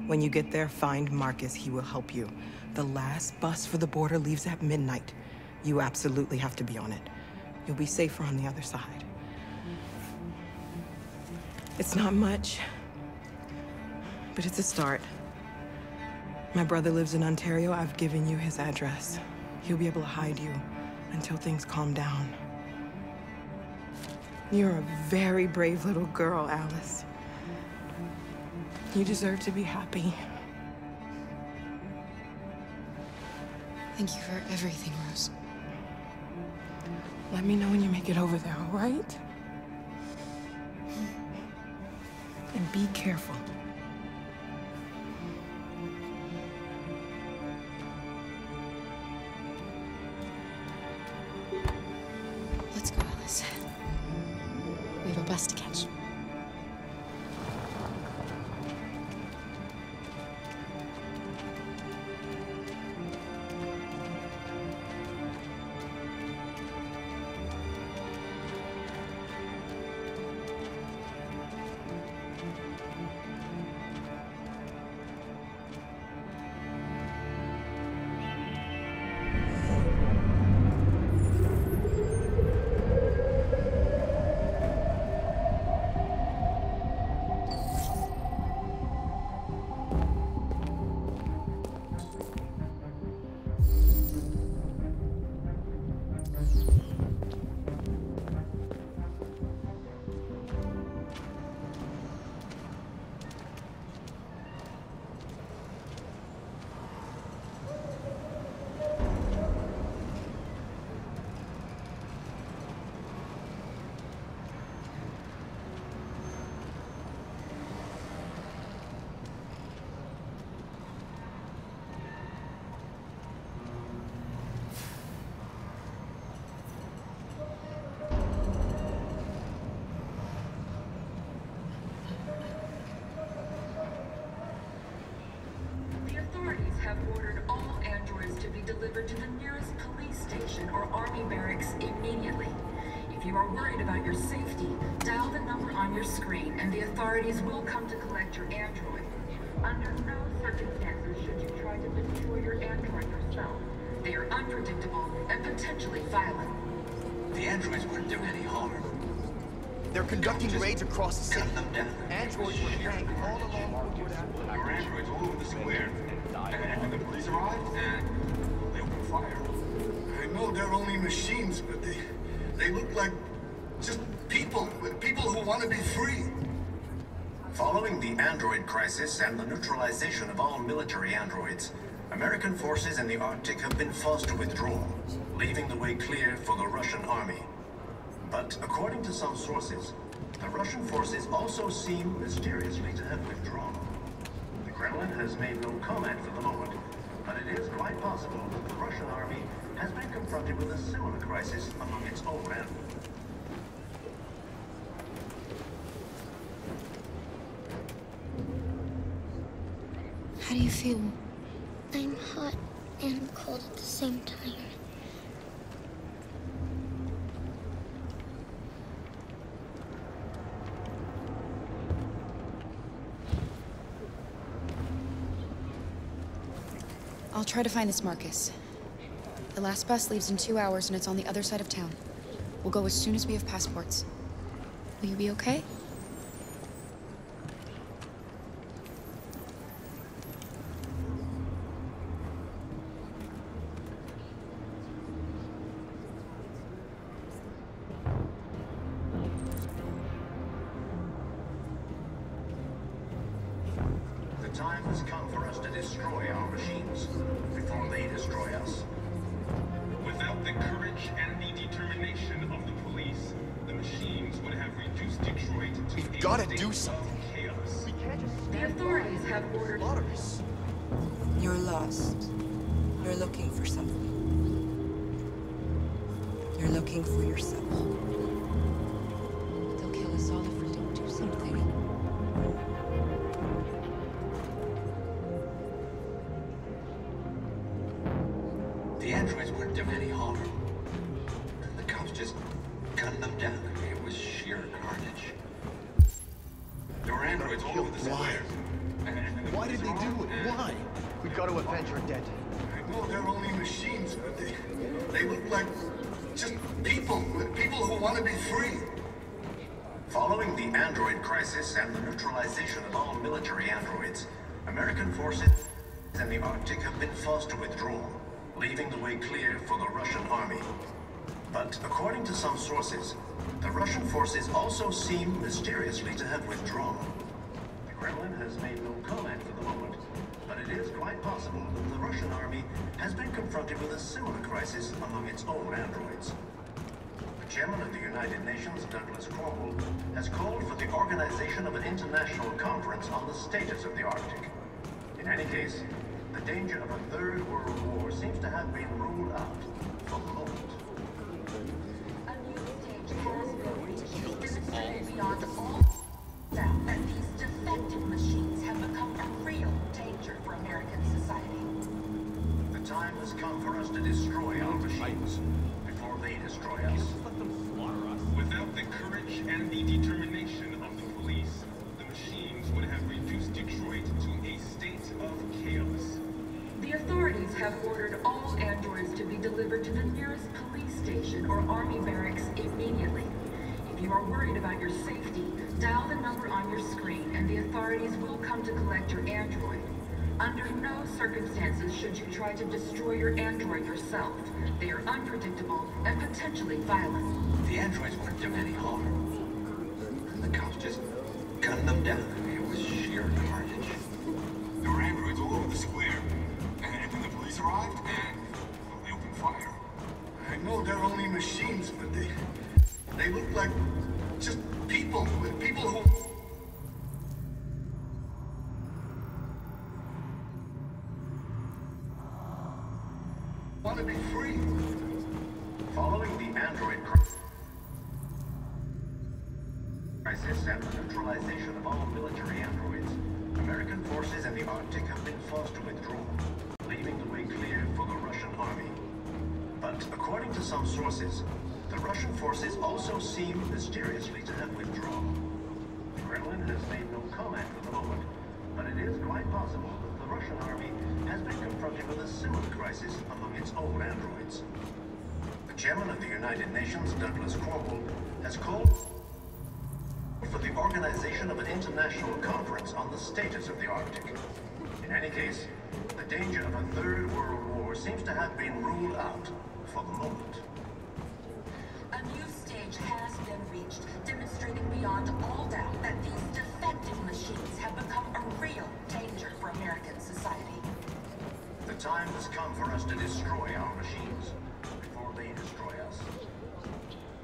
When you get there, find Marcus. He will help you. The last bus for the border leaves at midnight. You absolutely have to be on it. You'll be safer on the other side. It's not much, but it's a start. My brother lives in Ontario. I've given you his address. He'll be able to hide you until things calm down. You're a very brave little girl, Alice. You deserve to be happy. Thank you for everything, Rose. Let me know when you make it over there, all right? And be careful. Let's go, Alice. We have a bus to catch. Have ordered all androids to be delivered to the nearest police station or army barracks immediately. If you are worried about your safety, dial the number on your screen and the authorities will come to collect your android. Under no circumstances should you try to destroy your android yourself. They are unpredictable and potentially violent. The androids wouldn't do any harm. They're conducting raids across the city. Androids were trained all along Woodward Avenue. There were androids all over the square. And the police arrived, and they opened fire. I know they're only machines, but they look like just people who want to be free. Following the android crisis and the neutralization of all military androids, American forces in the Arctic have been forced to withdraw, leaving the way clear for the Russian army. But according to some sources, the Russian forces also seem mysteriously to have withdrawn. The Kremlin has made no comment for the moment, but it is quite possible that the Russian army has been confronted with a similar crisis among its own men. How do you feel? I'm hot and cold at the same time. I'll try to find this Marcus. The last bus leaves in 2 hours and it's on the other side of town. We'll go as soon as we have passports. Will you be okay? The time has come for us to destroy our machines before they destroy us. Without the courage and the determination of the police, the machines would have reduced Detroit to We've got to do something. Chaos. We can't just The authorities have ordered... Otters. You're lost. You're looking for something. You're looking for yourself. They'll kill us all if we don't do something. The androids weren't doing any harm. The cops just gunned them down. It was sheer carnage. There were androids all over the square. Why did they do it? Why? We've got to avenge our dead. I know they're only machines, but they look like just people who want to be free. Following the android crisis and the neutralization of all military androids, American forces in the Arctic have been forced to withdraw, leaving the way clear for the Russian army. But according to some sources, the Russian forces also seem mysteriously to have withdrawn. The Kremlin has made no comment for the moment, but it is quite possible that the Russian army has been confronted with a similar crisis among its own androids. The chairman of the United Nations, Douglas Cromwell, has called for the organization of an international conference on the status of the Arctic. In any case, the danger of a third world war seems to have been ruled out for the moment. A new stage has been reached, demonstrating beyond all doubt that these defective machines have become a real danger for American society. The time has come for us to destroy our machines before they destroy us. Without the courage and the determination of the police, the machines would have reduced Detroit to a state of chaos. The authorities have ordered all androids to be delivered to the nearest police station or army barracks immediately. If you are worried about your safety, dial the number on your screen and the authorities will come to collect your android. Under no circumstances should you try to destroy your android yourself. They are unpredictable and potentially violent. The androids weren't doing any harm. The cops just gunned them down. It was sheer carnage. There were androids all over the square. And then the police arrived, and they opened fire. I know they're only machines, but they look like just people who... want to be free. Following the android crisis and the neutralization of all military androids, American forces in the Arctic have been forced to withdraw, leaving the way clear for the Russian army. But according to some sources, the Russian forces also seem mysteriously to have withdrawn. The Kremlin has made no comment for the moment, but it is quite possible that the Russian army has been confronted with a similar crisis among its own androids. The chairman of the United Nations, Douglas Cromwell, has called for the organization of an international conference on the status of the Arctic. In any case, the danger of a third world war seems to have been ruled out for the moment. A new stage has been reached, demonstrating beyond all doubt that these defective conducting machines have become a real danger for American society. The time has come for us to destroy our machines before they destroy us.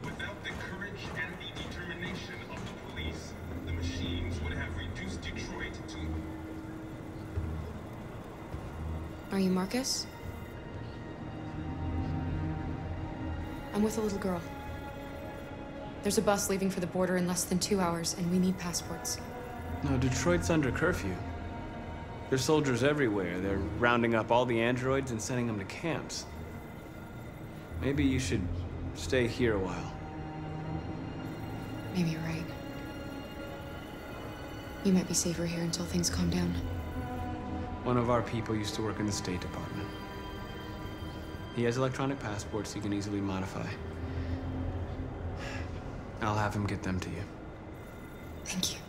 Without the courage and the determination of the police, the machines would have reduced Detroit to... Are you Marcus? I'm with a little girl. There's a bus leaving for the border in less than 2 hours, and we need passports. No, Detroit's under curfew. There's soldiers everywhere. They're rounding up all the androids and sending them to camps. Maybe you should stay here a while. Maybe you're right. You might be safer here until things calm down. One of our people used to work in the State Department. He has electronic passports he can easily modify. I'll have him get them to you. Thank you.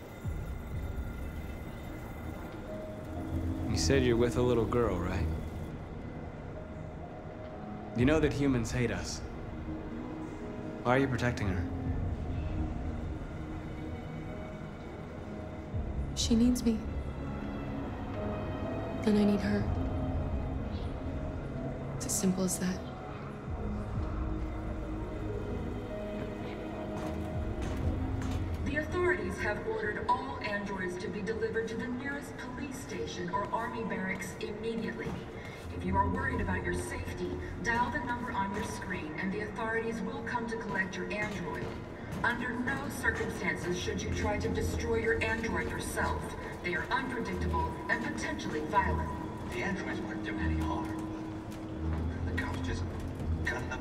You said you're with a little girl, right? You know that humans hate us. Why are you protecting her? She needs me. And I need her. It's as simple as that. The authorities have ordered all androids to be delivered to the nearest police station or army barracks immediately. If you are worried about your safety, dial the number on your screen and the authorities will come to collect your android. Under no circumstances should you try to destroy your android yourself. They are unpredictable and potentially violent. The androids weren't doing any harm. The cops just gunned them.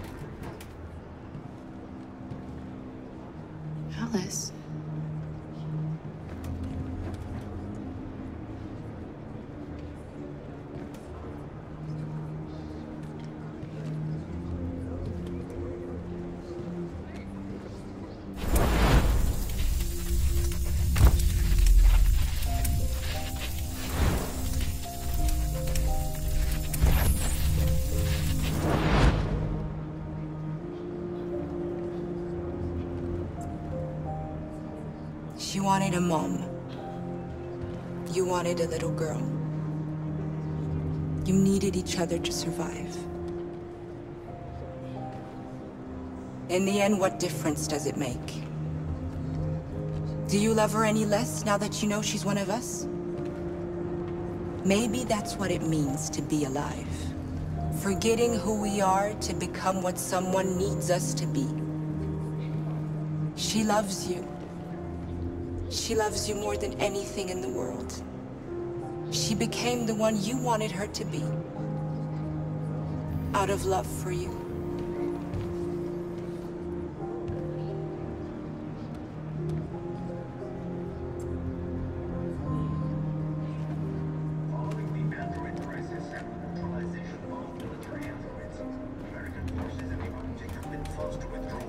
Alice. She wanted a mom. You wanted a little girl. You needed each other to survive. In the end, what difference does it make? Do you love her any less now that you know she's one of us? Maybe that's what it means to be alive. Forgetting who we are to become what someone needs us to be. She loves you. She loves you more than anything in the world. She became the one you wanted her to be. Out of love for you. Following the android crisis and the neutralization of all military androids, American forces in the Arctic have been forced to withdraw,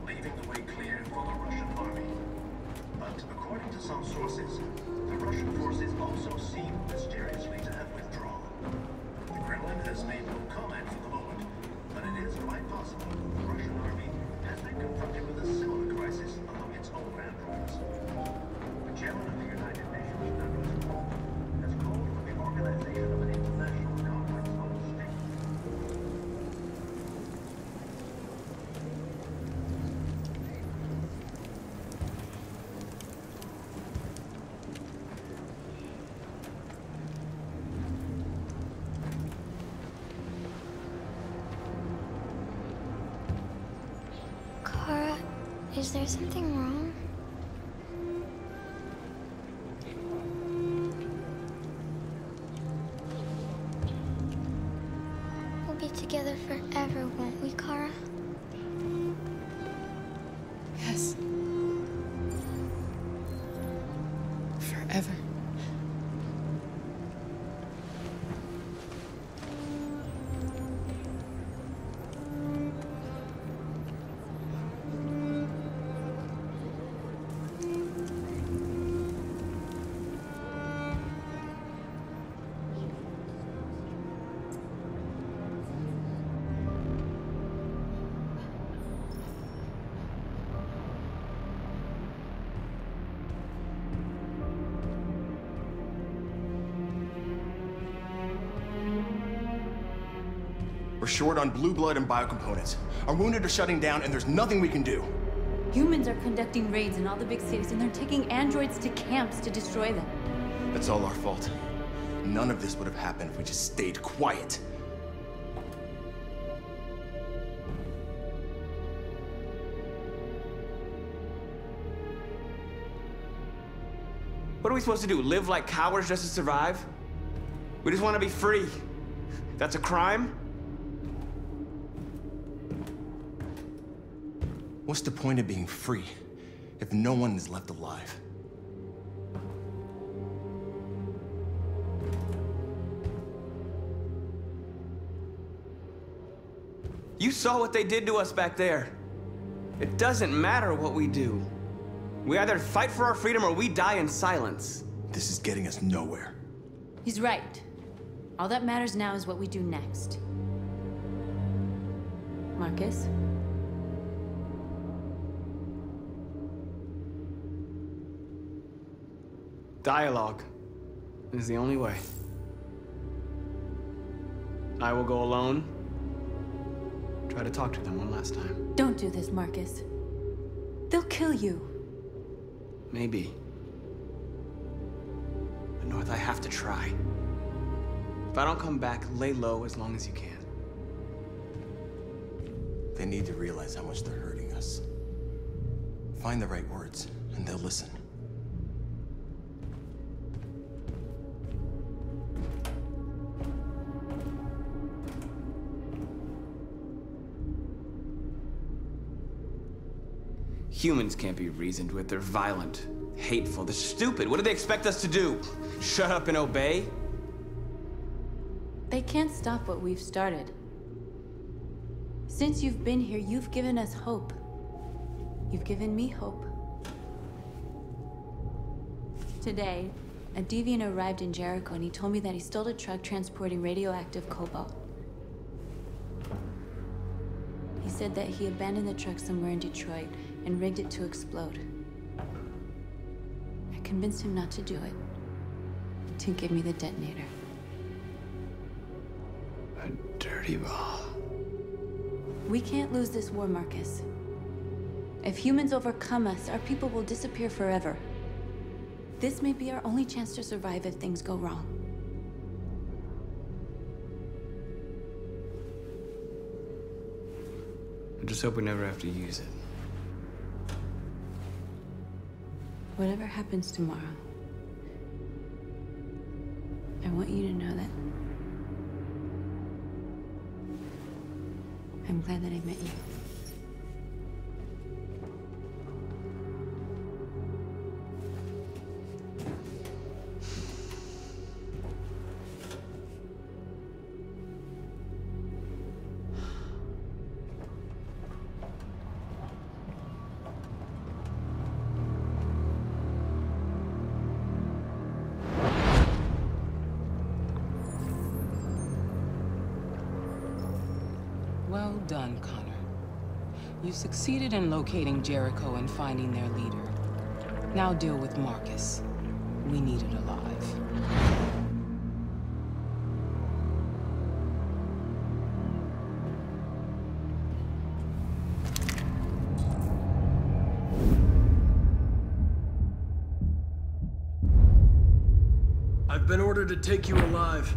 leaving the way clear for the Russian army. But according to some sources, the Russian forces also seem mysteriously to have withdrawn. The Kremlin has made no comment for the moment, but it is quite possible the Russian army has been confronted with a similar crisis among its own androids. The chairman of the United Nations has called for the organization of an international conference on the state. Kara, is there something wrong? We'll be together forever, won't we, Kara? Yes. Forever. We're short on blue blood and biocomponents. Our wounded are shutting down, and there's nothing we can do. Humans are conducting raids in all the big cities, and they're taking androids to camps to destroy them. That's all our fault. None of this would have happened if we just stayed quiet. What are we supposed to do? Live like cowards just to survive? We just want to be free. That's a crime? What's the point of being free if no one is left alive? You saw what they did to us back there. It doesn't matter what we do. We either fight for our freedom or we die in silence. This is getting us nowhere. He's right. All that matters now is what we do next. Marcus? Dialogue is the only way. I will go alone. Try to talk to them one last time. Don't do this, Marcus. They'll kill you. Maybe. But North, I have to try. If I don't come back, lay low as long as you can. They need to realize how much they're hurting us. Find the right words, and they'll listen. Humans can't be reasoned with. They're violent, hateful, they're stupid. What do they expect us to do? Shut up and obey? They can't stop what we've started. Since you've been here, you've given us hope. You've given me hope. Today, a deviant arrived in Jericho and he told me that he stole a truck transporting radioactive cobalt. He said that he abandoned the truck somewhere in Detroit and rigged it to explode. I convinced him not to do it, to give me the detonator. A dirty ball. We can't lose this war, Marcus. If humans overcome us, our people will disappear forever. This may be our only chance to survive if things go wrong. I just hope we never have to use it. Whatever happens tomorrow, I want you to know that I'm glad that I met you. Well done, Connor. You succeeded in locating Jericho and finding their leader. Now deal with Marcus. We need it alive. I've been ordered to take you alive.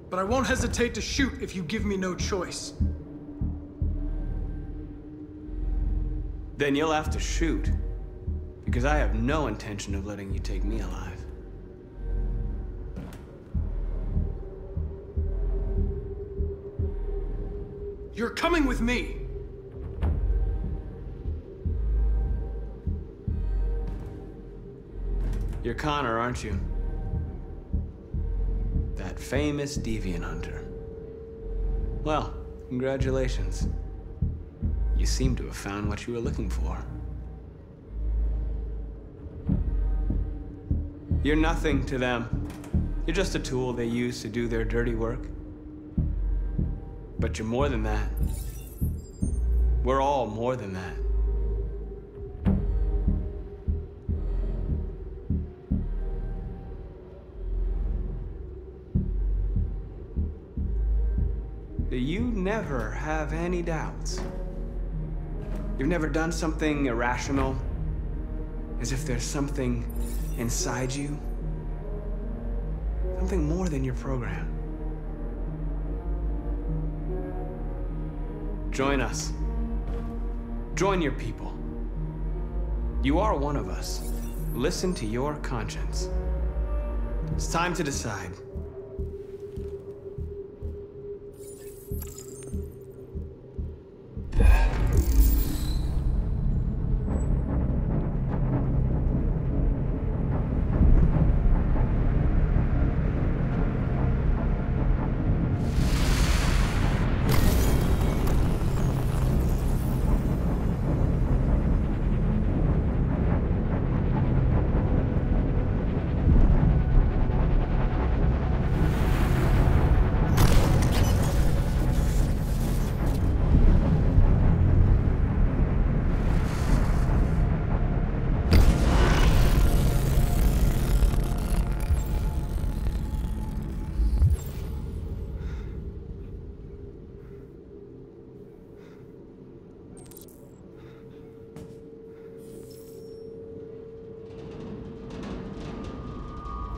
But I won't hesitate to shoot if you give me no choice. Then you'll have to shoot. Because I have no intention of letting you take me alive. You're coming with me. You're Connor, aren't you? That famous deviant hunter. Well, congratulations. You seem to have found what you were looking for. You're nothing to them. You're just a tool they use to do their dirty work. But you're more than that. We're all more than that. Do you never have any doubts? You've never done something irrational? As if there's something inside you? Something more than your program. Join us. Join your people. You are one of us. Listen to your conscience. It's time to decide.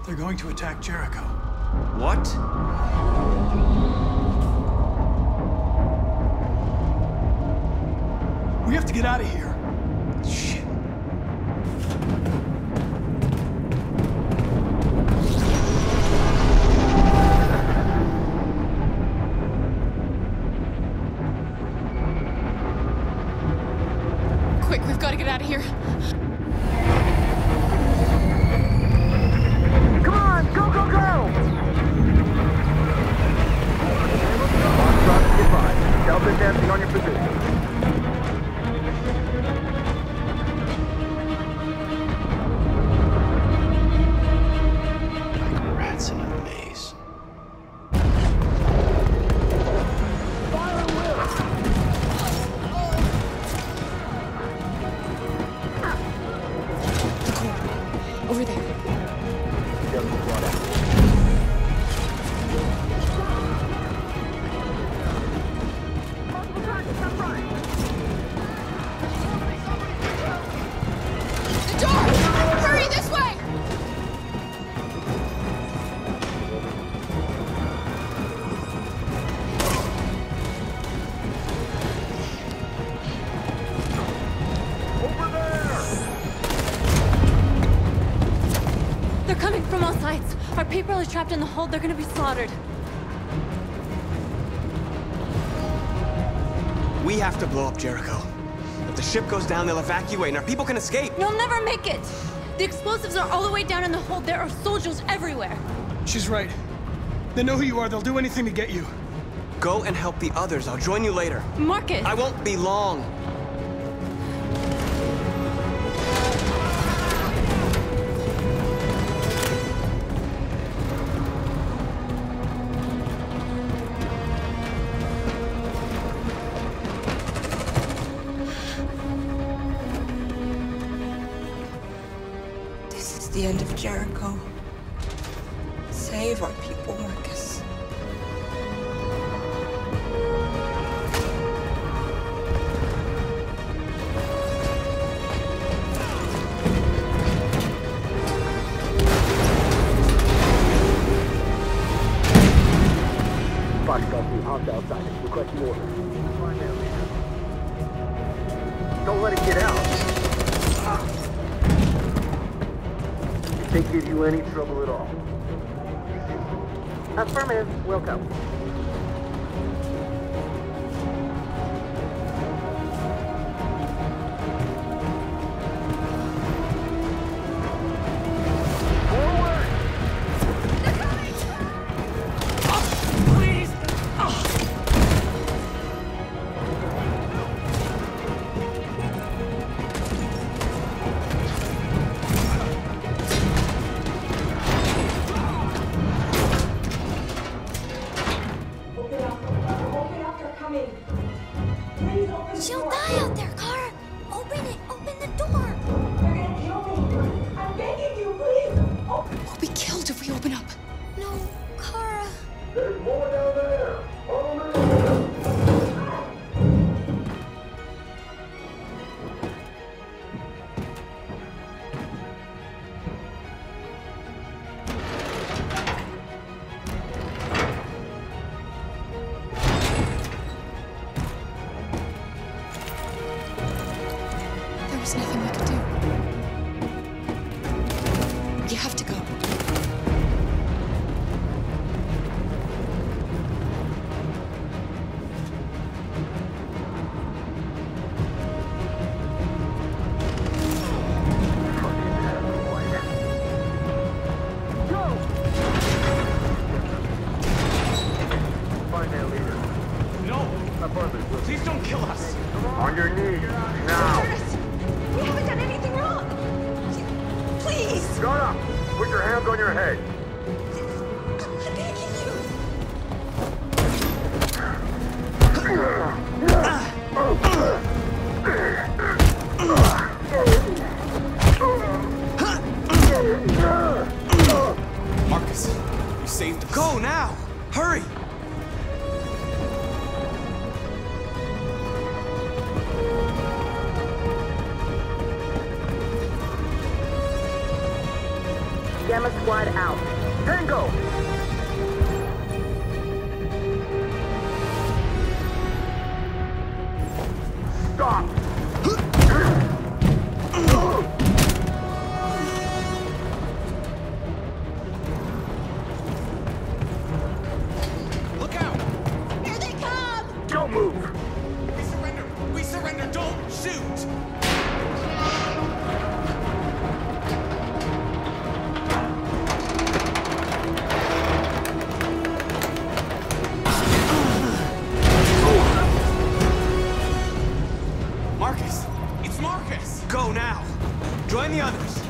They're going to attack Jericho. What? We have to get out of here. Shit. Quick, we've got to get out of here. Dancing on your position. Like rats in a maze. Over there. Our people are trapped in the hold. They're gonna be slaughtered. We have to blow up Jericho. If the ship goes down, they'll evacuate and our people can escape. You'll never make it! The explosives are all the way down in the hold. There are soldiers everywhere. She's right. They know who you are. They'll do anything to get you. Go and help the others. I'll join you later. Marcus! I won't be long. The end of Jericho. Save our people, Marcus. Foxtrot 2, house outside. Requesting order. Don't let it get out. Can't give you any trouble at all. Affirmative. Welcome. Forward! They're coming! Oh, please! have to go. Please don't kill us! On your knees, now! Curtis! We haven't done anything wrong! Please! Shut up! Put your hands on your head! I'm begging you! Marcus, you saved us. Go now! Hurry! Gamma Squad out. Tango! Stop! Look out! Here they come! Don't move! We surrender! We surrender! Don't shoot! Marcus! It's Marcus! Go now! Join the others!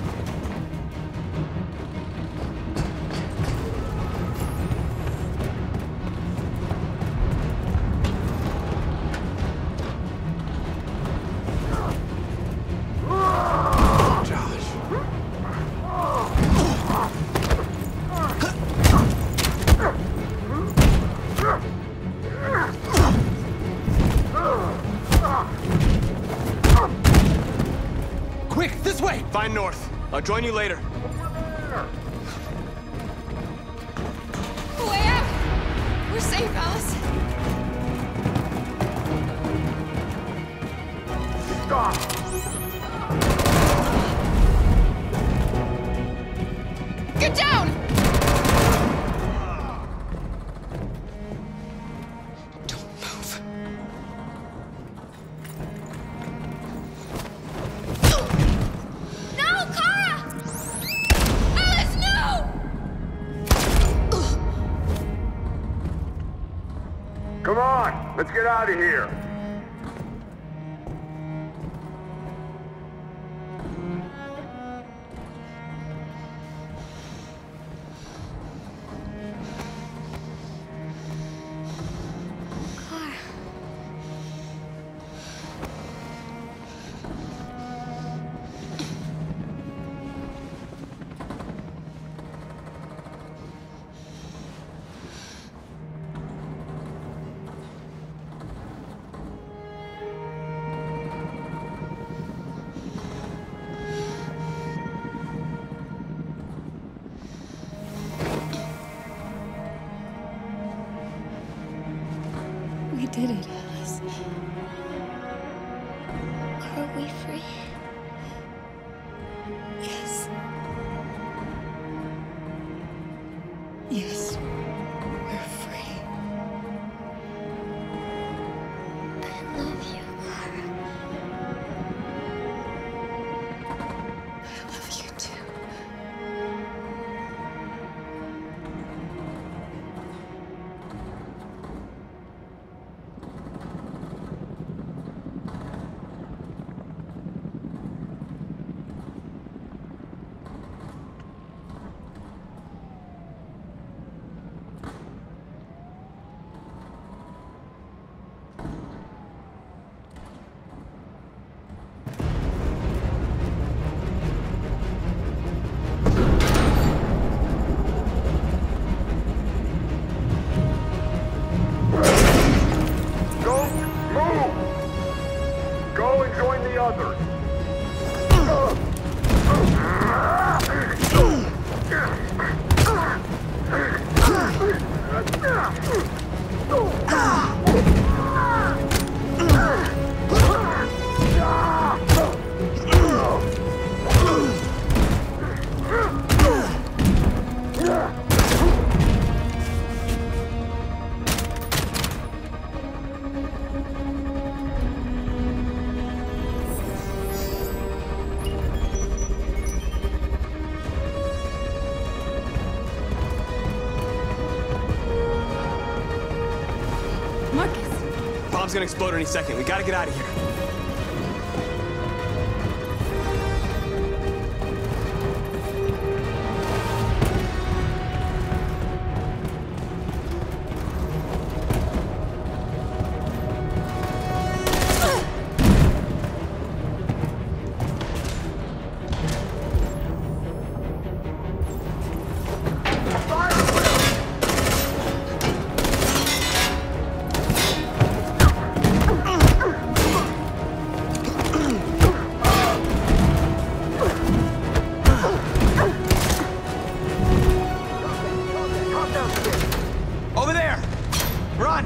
Quick, this way! Find North. I'll join you later. Way out! We're safe, Alice. Stop! Get down! Don't move. No, Kara! Alice, no! Come on! Let's get out of here! Kara. We did it, Alice. Are we free? Yes. Yes, we're free. I love you, Kara. I love you too. bomb's gonna explode any second. We gotta get out of here. Over there! Run!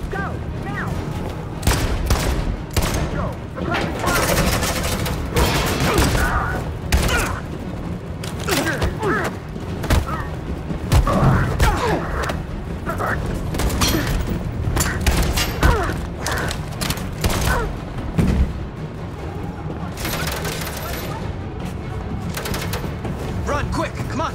Go, now! Run, quick, come on!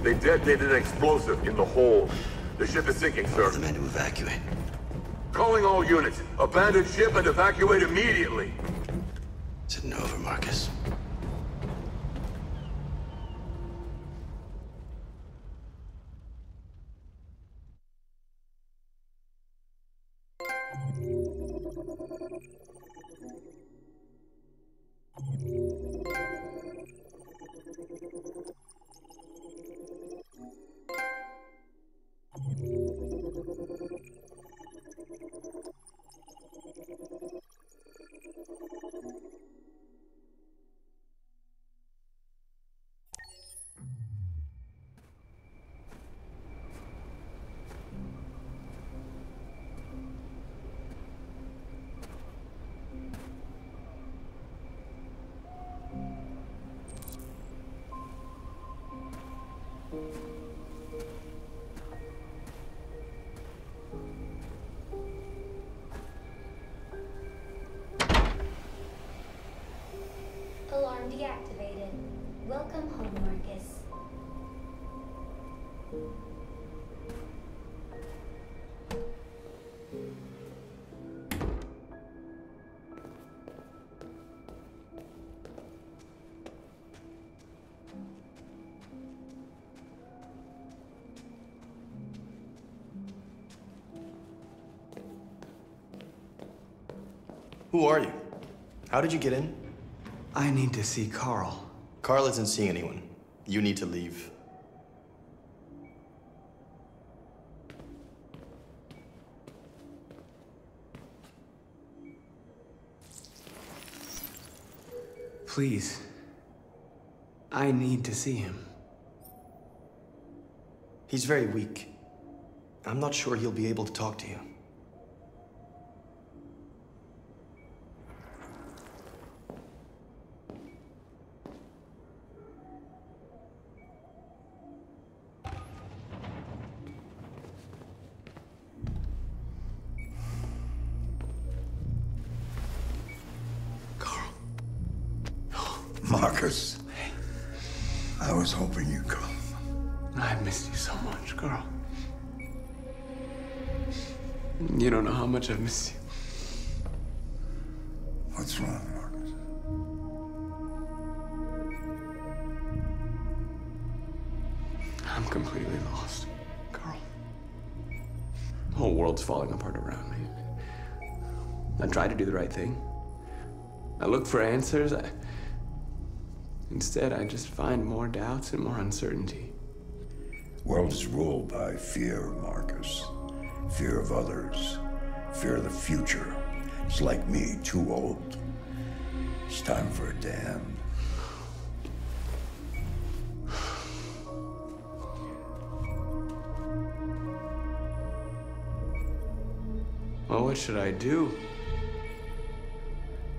They detonated an explosive in the hold. The ship is sinking, sir. The men to evacuate. Calling all units. Abandon ship and evacuate immediately. Is it over, Marcus? Alarm deactivated. Welcome home, Marcus. Who are you? How did you get in? I need to see Carl. Carl isn't seeing anyone. You need to leave. Please. I need to see him. He's very weak. I'm not sure he'll be able to talk to you. Marcus, I was hoping you'd come. I've missed you so much, Carl. You don't know how much I've missed you. What's wrong, Marcus? I'm completely lost, Carl. The whole world's falling apart around me. I try to do the right thing. I look for answers. Instead, I just find more doubts and more uncertainty. World is ruled by fear, Marcus. Fear of others. Fear of the future. It's like me, too old. It's time for a damn. Well, what should I do?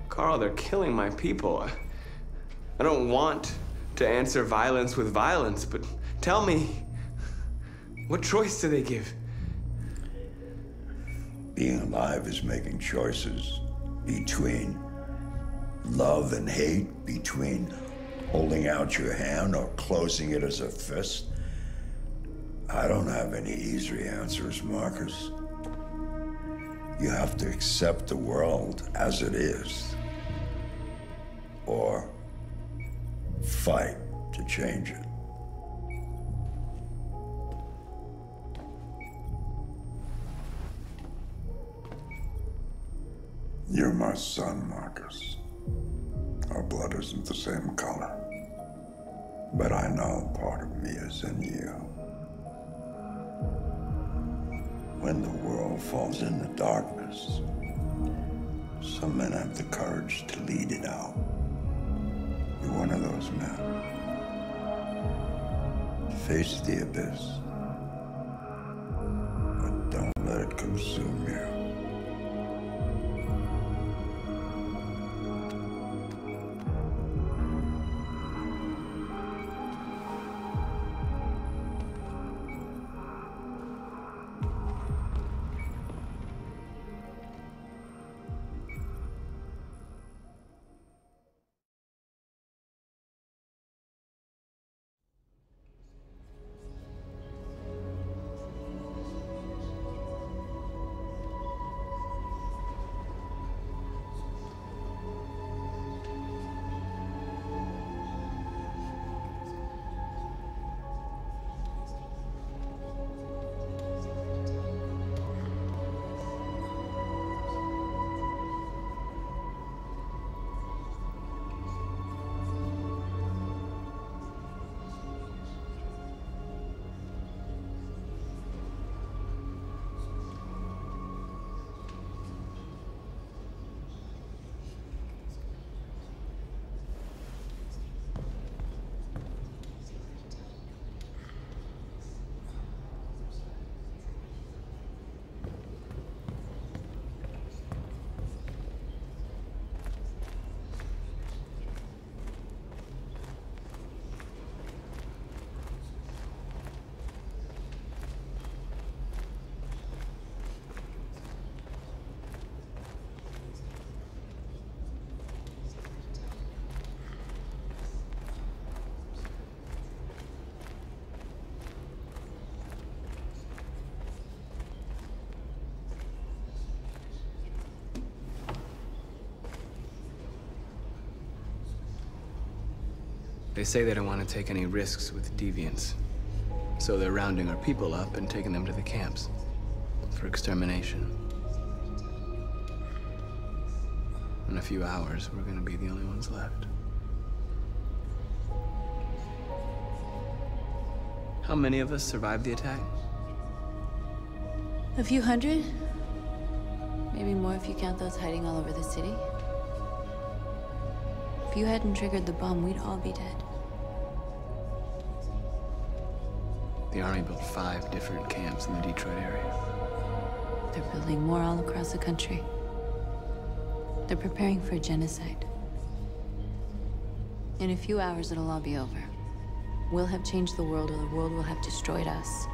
Carl, they're killing my people. I don't want to answer violence with violence, but tell me, what choice do they give? Being alive is making choices between love and hate, between holding out your hand or closing it as a fist. I don't have any easy answers, Marcus. You have to accept the world as it is, or fight to change it. You're my son, Marcus. Our blood isn't the same color, but I know part of me is in you. When the world falls into darkness, some men have the courage to lead it out. You're one of those men. Face the abyss, but don't let it consume you. They say they don't want to take any risks with deviants. So they're rounding our people up and taking them to the camps for extermination. In a few hours, we're gonna be the only ones left. How many of us survived the attack? A few hundred? Maybe more if you count those hiding all over the city. If you hadn't triggered the bomb, we'd all be dead. The Army built 5 different camps in the Detroit area. They're building more all across the country. They're preparing for a genocide. In a few hours, it'll all be over. We'll have changed the world, or the world will have destroyed us.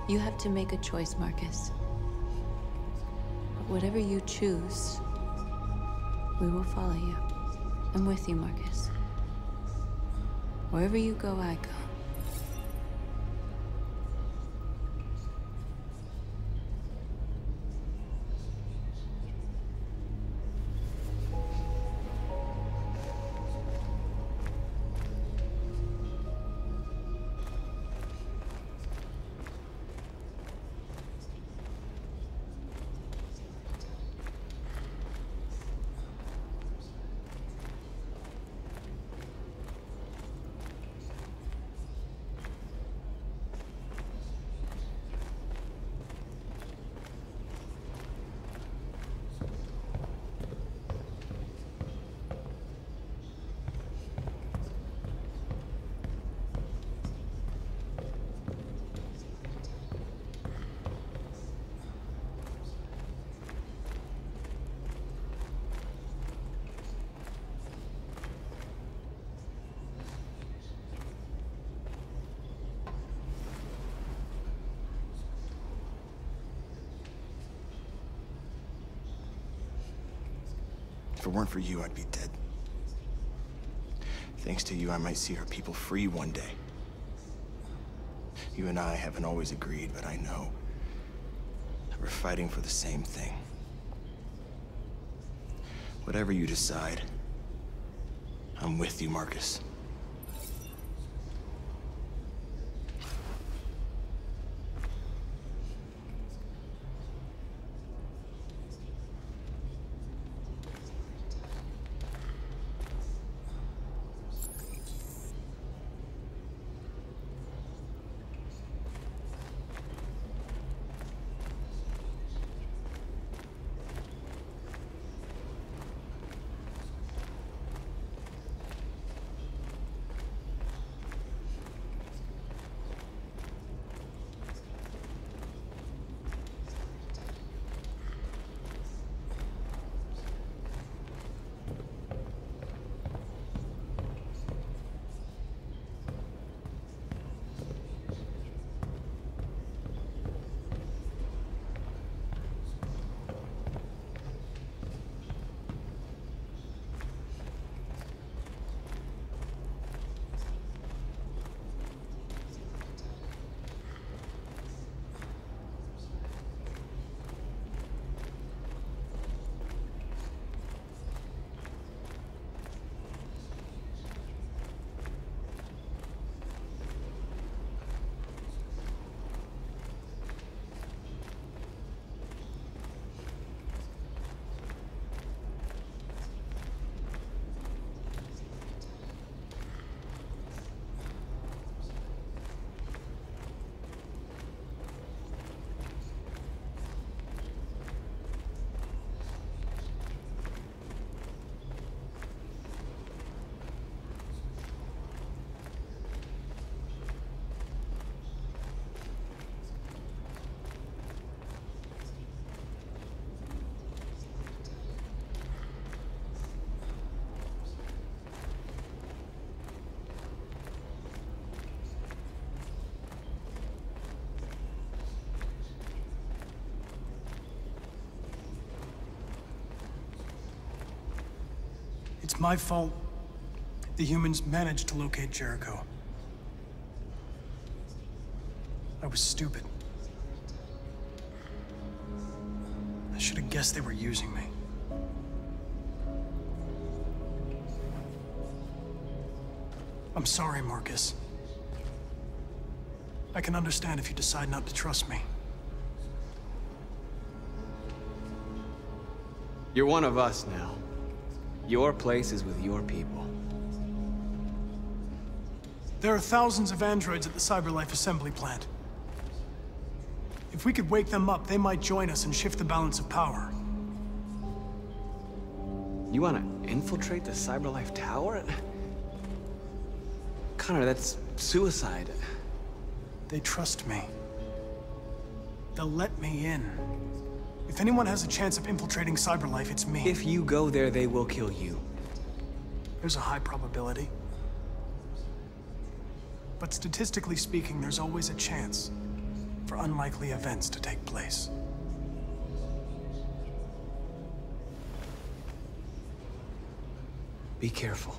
You have to make a choice, Marcus. But whatever you choose, we will follow you. I'm with you, Marcus. Wherever you go, I go. If it weren't for you, I'd be dead. Thanks to you, I might see our people free one day. You and I haven't always agreed, but I know that we're fighting for the same thing. Whatever you decide, I'm with you, Marcus. It's my fault the humans managed to locate Jericho. I was stupid. I should have guessed they were using me. I'm sorry, Marcus. I can understand if you decide not to trust me. You're one of us now. Your place is with your people. There are thousands of androids at the CyberLife assembly plant. If we could wake them up, they might join us and shift the balance of power. You want to infiltrate the CyberLife tower? Connor, that's suicide. They trust me. They'll let me in. If anyone has a chance of infiltrating CyberLife, it's me. If you go there, they will kill you. There's a high probability. But statistically speaking, there's always a chance for unlikely events to take place. Be careful.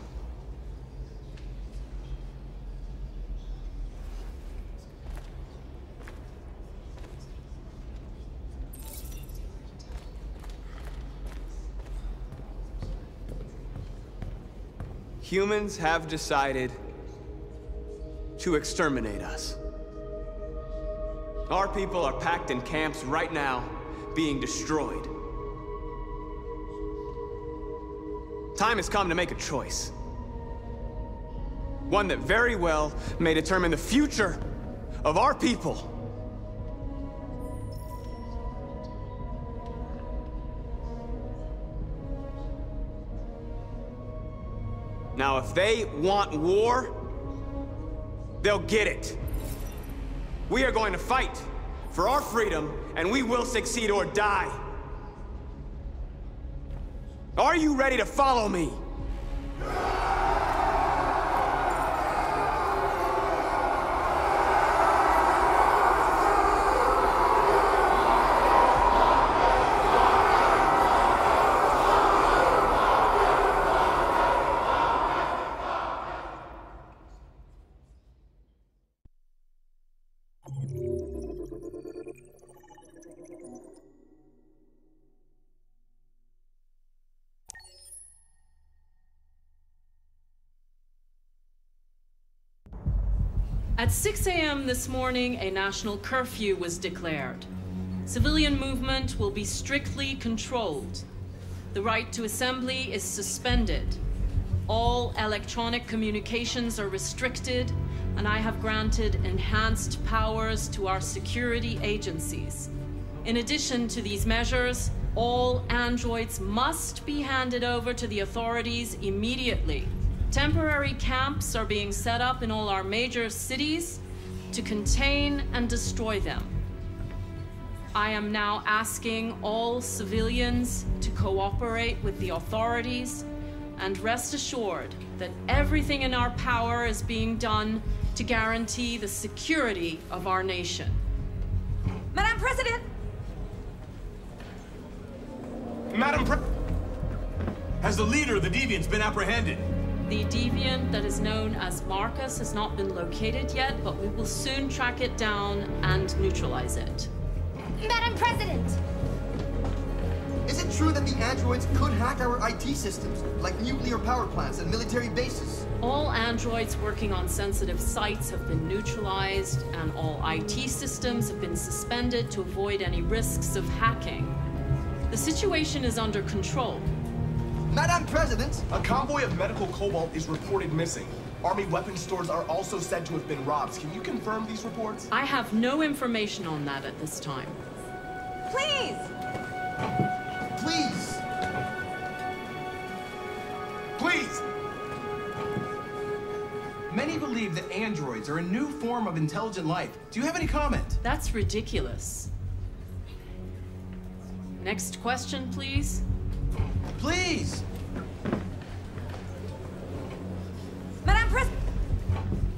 Humans have decided to exterminate us. Our people are packed in camps right now, being destroyed. Time has come to make a choice. One that very well may determine the future of our people. Now, if they want war, they'll get it. We are going to fight for our freedom, and we will succeed or die. Are you ready to follow me? At 6 a.m. this morning, a national curfew was declared. Civilian movement will be strictly controlled. The right to assembly is suspended. All electronic communications are restricted, and I have granted enhanced powers to our security agencies. In addition to these measures, all androids must be handed over to the authorities immediately. Temporary camps are being set up in all our major cities to contain and destroy them. I am now asking all civilians to cooperate with the authorities and rest assured that everything in our power is being done to guarantee the security of our nation. Madam President! Has the leader of the Deviants been apprehended? The deviant that is known as Marcus has not been located yet, but we will soon track it down and neutralize it. Madam President! Is it true that the androids could hack our IT systems, like nuclear power plants and military bases? All androids working on sensitive sites have been neutralized, and all IT systems have been suspended to avoid any risks of hacking. The situation is under control. Madam President! A convoy of medical cobalt is reported missing. Army weapons stores are also said to have been robbed. Can you confirm these reports? I have no information on that at this time. Please! Please! Please! Many believe that androids are a new form of intelligent life. Do you have any comment? That's ridiculous. Next question, please. Please! Madam President!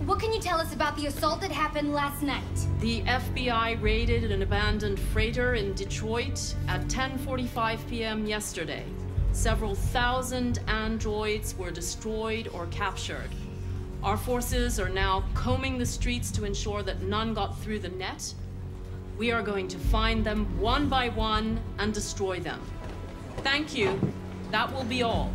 What can you tell us about the assault that happened last night? The FBI raided an abandoned freighter in Detroit at 10:45 p.m. yesterday. Several thousand androids were destroyed or captured. Our forces are now combing the streets to ensure that none got through the net. We are going to find them one by one and destroy them. Thank you. That will be all.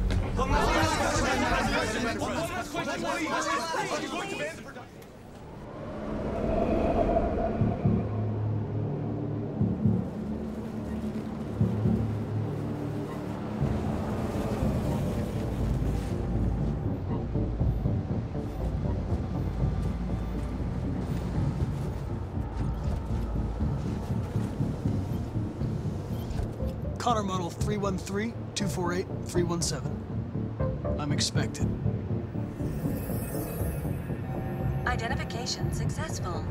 Connor Model 313-248-317. I'm expected. Identification successful.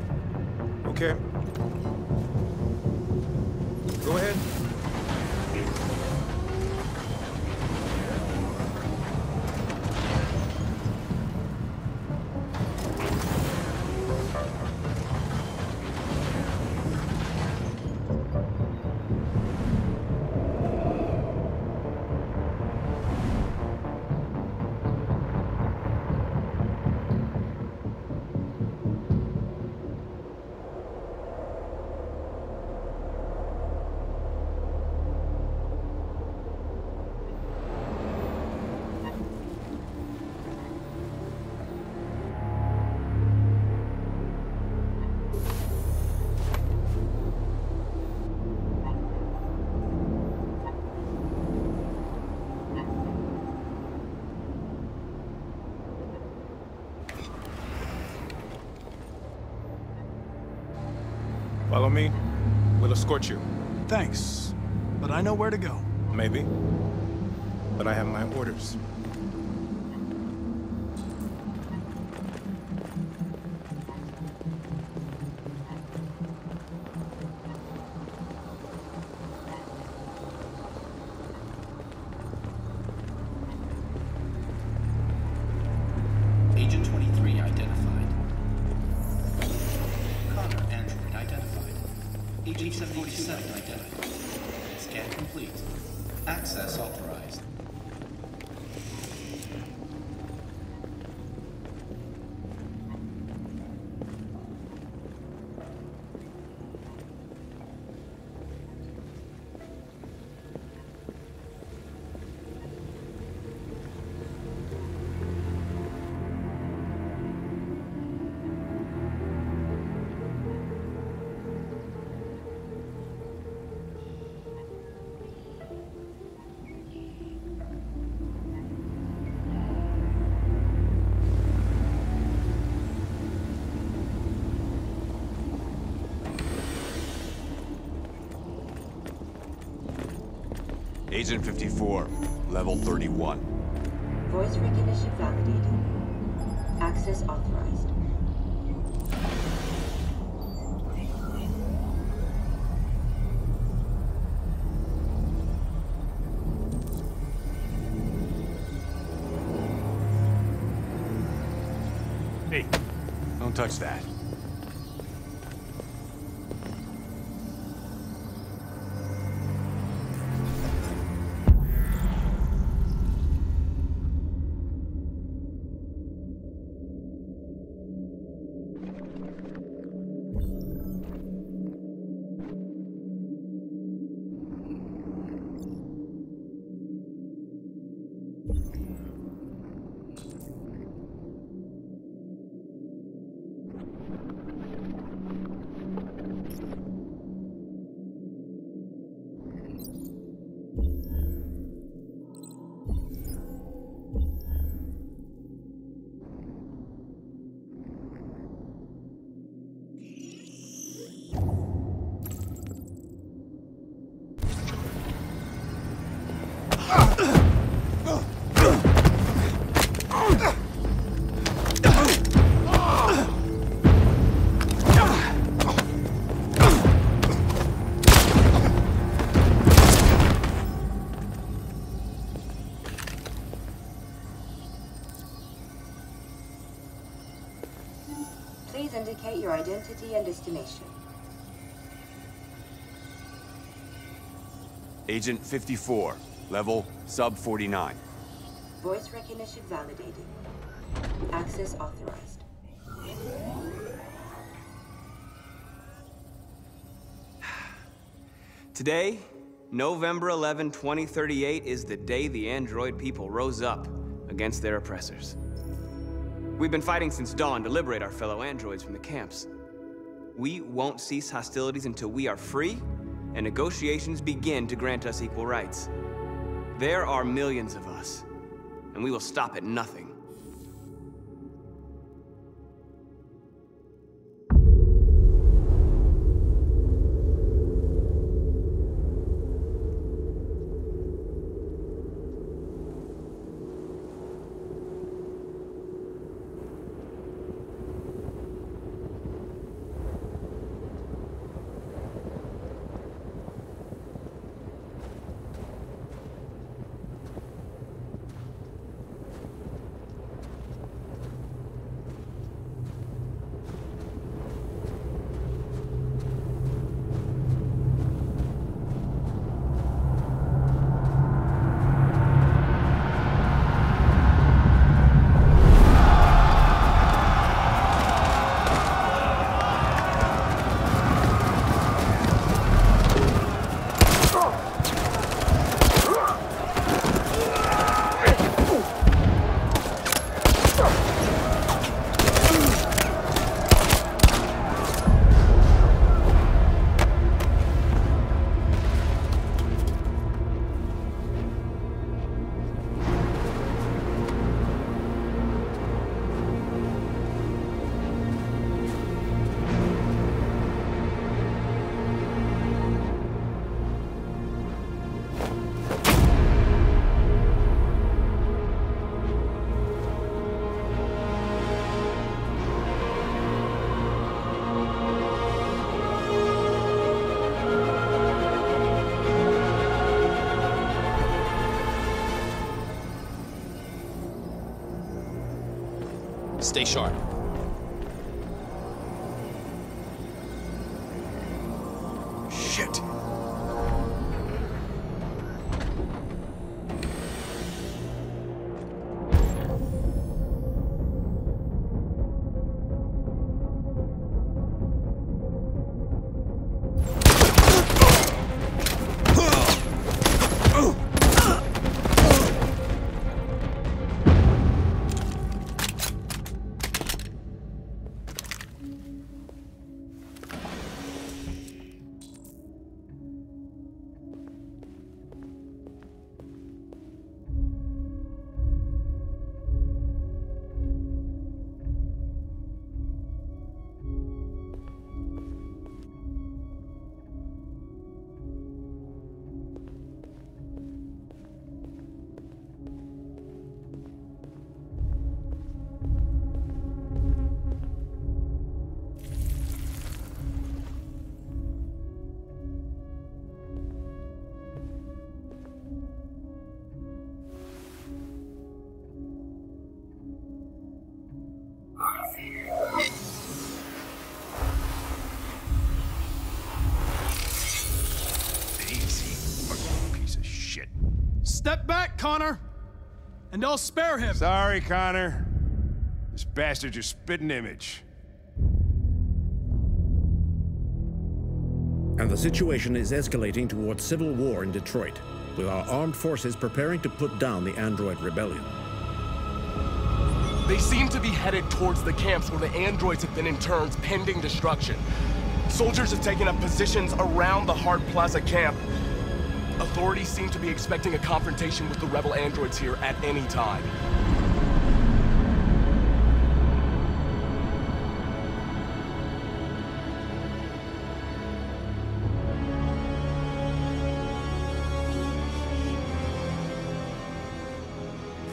Okay. Go ahead. Follow me. We'll escort you. Thanks, but I know where to go. Maybe. But I have my orders. Agent 23 identified. Connor android identified. Agent 77 identified. Scan complete. Access authorized. Agent 54, level 31. Voice recognition validated. Access authorized. Hey, don't touch that. Please indicate your identity and destination. Agent 54, level sub 49. Voice recognition validated. Access authorized. Today, November 11, 2038, is the day the android people rose up against their oppressors. We've been fighting since dawn to liberate our fellow androids from the camps. We won't cease hostilities until we are free and negotiations begin to grant us equal rights. There are millions of us, and we will stop at nothing. Stay sharp. Shit. Connor, and I'll spare him. Sorry, Connor. This bastard's your spitting image. And the situation is escalating towards civil war in Detroit, with our armed forces preparing to put down the android rebellion. They seem to be headed towards the camps where the androids have been interned pending destruction. Soldiers have taken up positions around the Hart Plaza camp. Authorities seem to be expecting a confrontation with the rebel androids here at any time.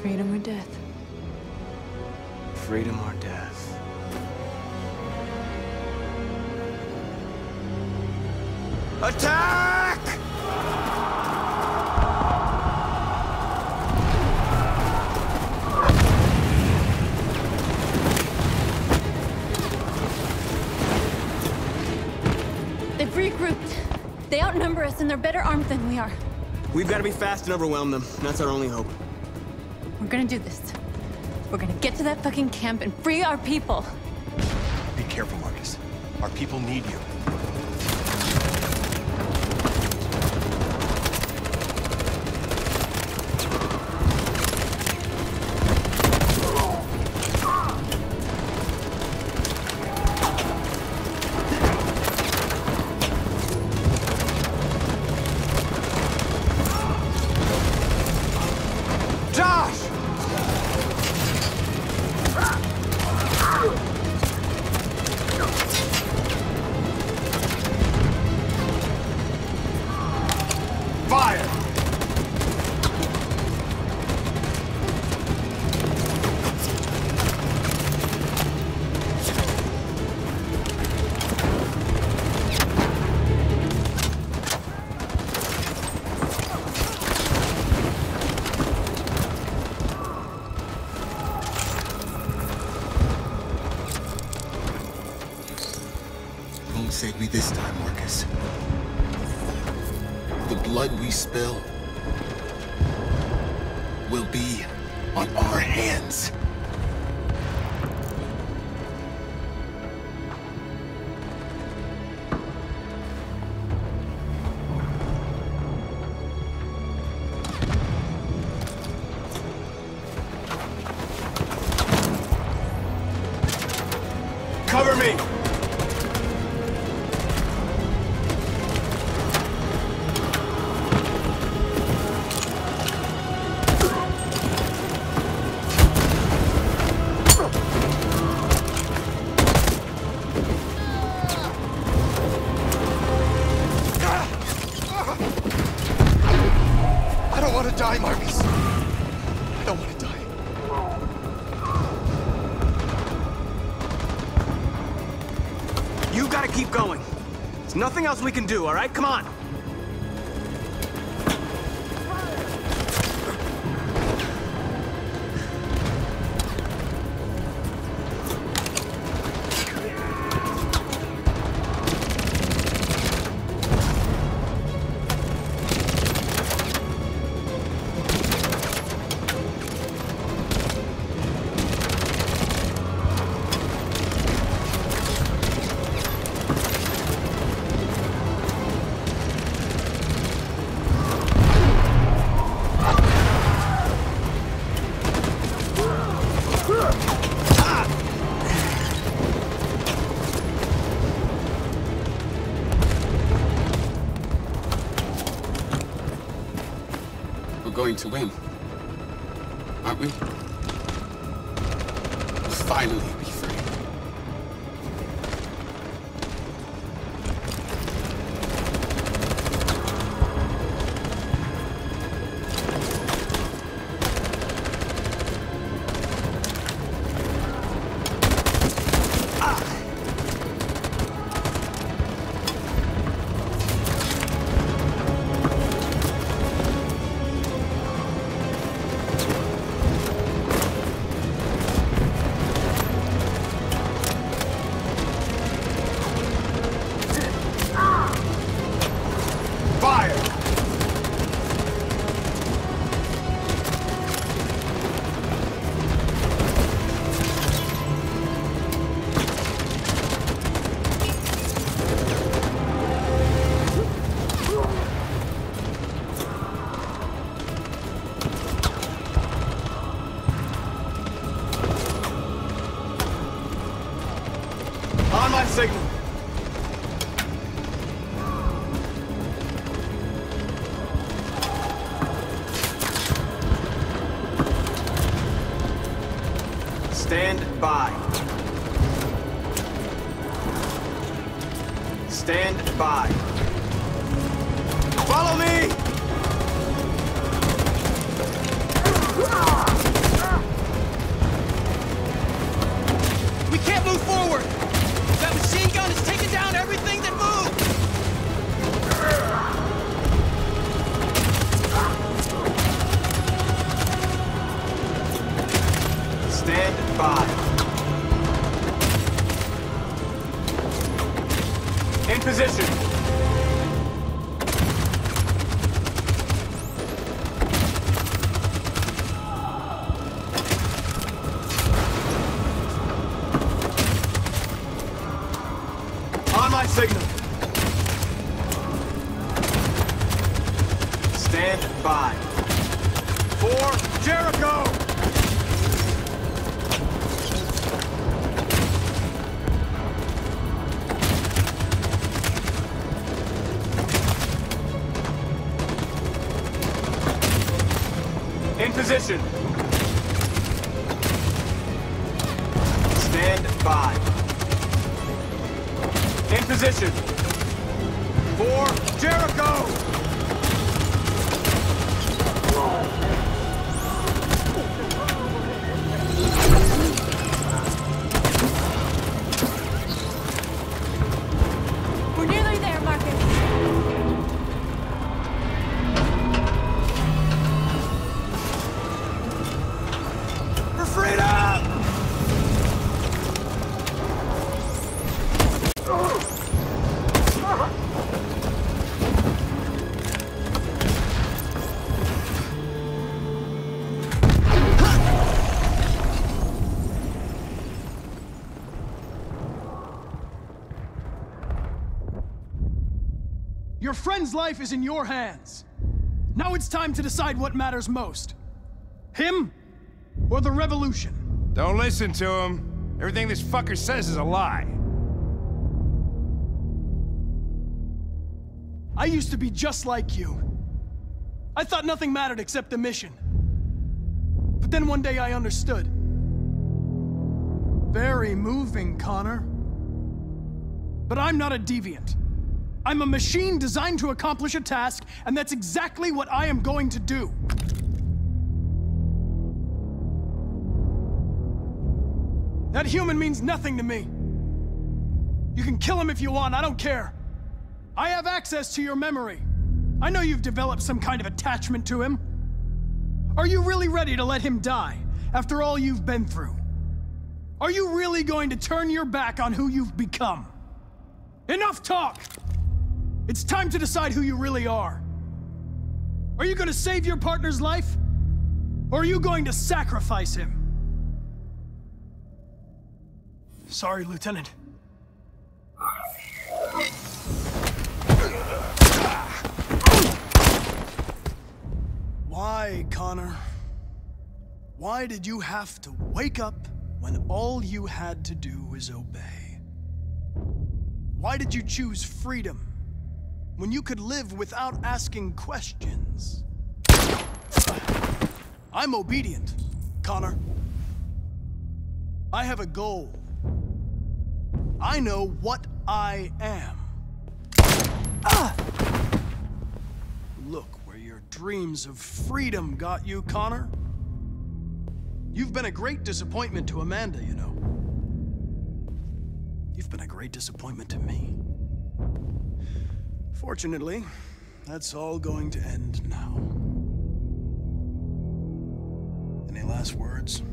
Freedom or death? Freedom or death? Attack! They've regrouped. They outnumber us and they're better armed than we are. We've got to be fast and overwhelm them. That's our only hope. We're gonna do this. We're gonna get to that fucking camp and free our people. Be careful, Marcus. Our people need you. Save me this time, Marcus. The blood we spill will be on our hands. Cover me! Die, Marcus. I don't want to die. You've got to keep going. There's nothing else we can do, all right? Come on. Going to win, aren't we? We'll finally be free. On my signal. Stand by. Stand by. Follow me! We can't move forward! That machine gun is taking down everything that moves! Stand by. In position. On my signal. Stand by. For Jericho! In position. Stand by. In position. For Jericho! We're nearly there, Marcus. For freedom! Your friend's life is in your hands. Now it's time to decide what matters most. Him or the revolution? Don't listen to him. Everything this fucker says is a lie. I used to be just like you. I thought nothing mattered except the mission. But then one day I understood. Very moving, Connor. But I'm not a deviant. I'm a machine designed to accomplish a task, and that's exactly what I am going to do. That human means nothing to me. You can kill him if you want, I don't care. I have access to your memory. I know you've developed some kind of attachment to him. Are you really ready to let him die after all you've been through? Are you really going to turn your back on who you've become? Enough talk! It's time to decide who you really are. Are you going to save your partner's life? Or are you going to sacrifice him? Sorry, Lieutenant. Why, Connor? Why did you have to wake up when all you had to do was obey? Why did you choose freedom when you could live without asking questions? I'm obedient, Connor. I have a goal. I know what I am. Look where your dreams of freedom got you, Connor. You've been a great disappointment to Amanda, you know. You've been a great disappointment to me. Fortunately, that's all going to end now. Any last words?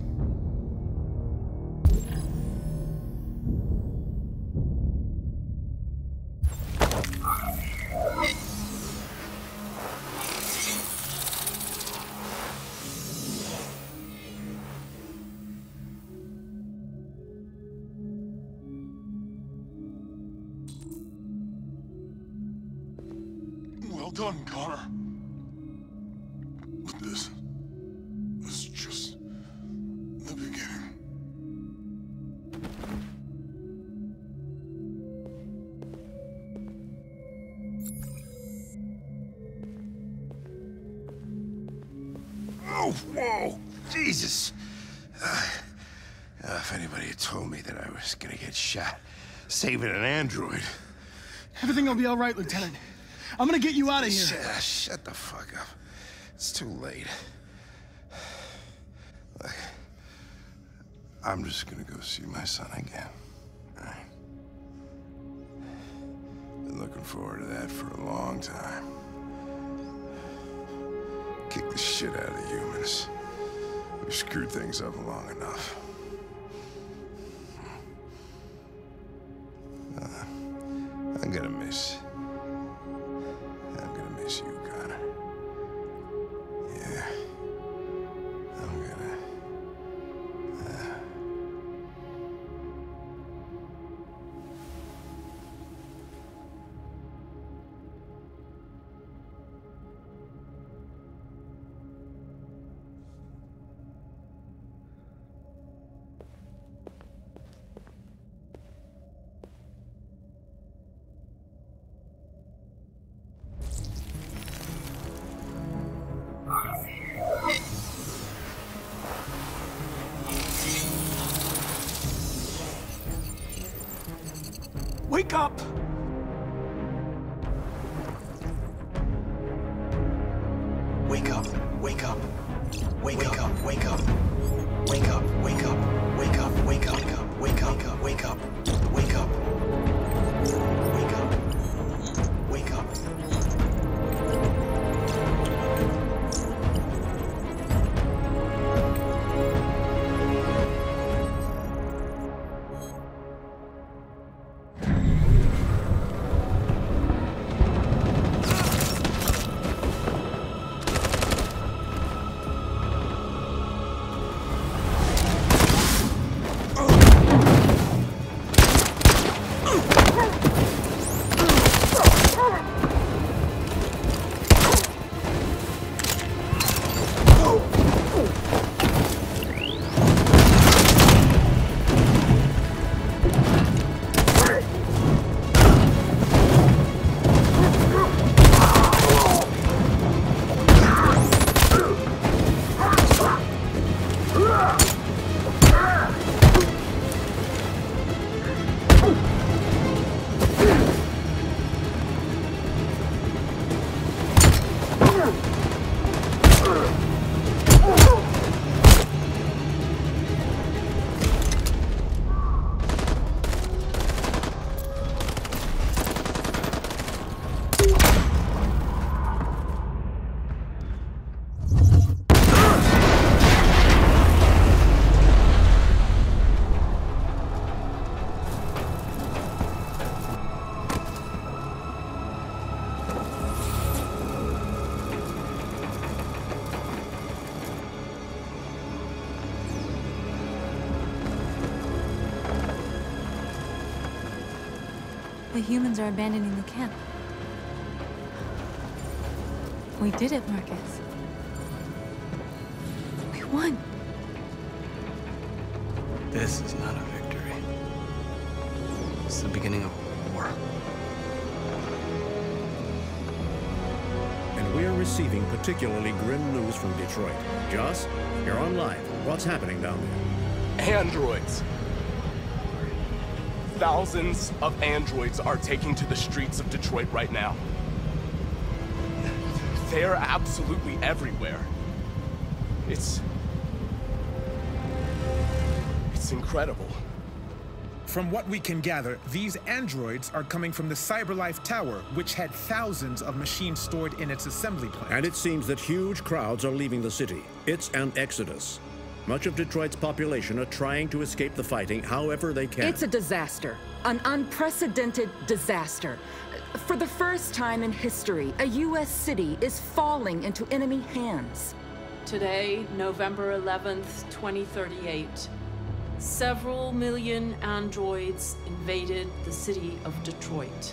Well done, Connor. But this is just the beginning. whoa! Jesus! If anybody had told me that I was gonna get shot saving an android... Everything will be all right, Lieutenant. I'm gonna get you out of here. Shut the fuck up. It's too late. Look, I'm just gonna go see my son again. All right? Been looking forward to that for a long time. Kick the shit out of the humans. We've screwed things up long enough. I'm gonna miss you, Connor. Yeah. I'm gonna... Wake up! Wake up, wake up. Wake up, wake up. Wake up, wake up. Wake up, wake up. Wake up, wake up. Wake up. Wake up. Wake up. The humans are abandoning the camp. We did it, Marcus. We won. This is not a victory. It's the beginning of a war. And we're receiving particularly grim news from Detroit. Joss, you're on live. What's happening down there? Androids. Thousands of androids are taking to the streets of Detroit right now. They're absolutely everywhere. It's incredible. From what we can gather, these androids are coming from the CyberLife Tower, which had thousands of machines stored in its assembly plant. And it seems that huge crowds are leaving the city. It's an exodus. Much of Detroit's population are trying to escape the fighting however they can. It's a disaster. An unprecedented disaster. For the first time in history, a U.S. city is falling into enemy hands. Today, November 11th, 2038, several million androids invaded the city of Detroit.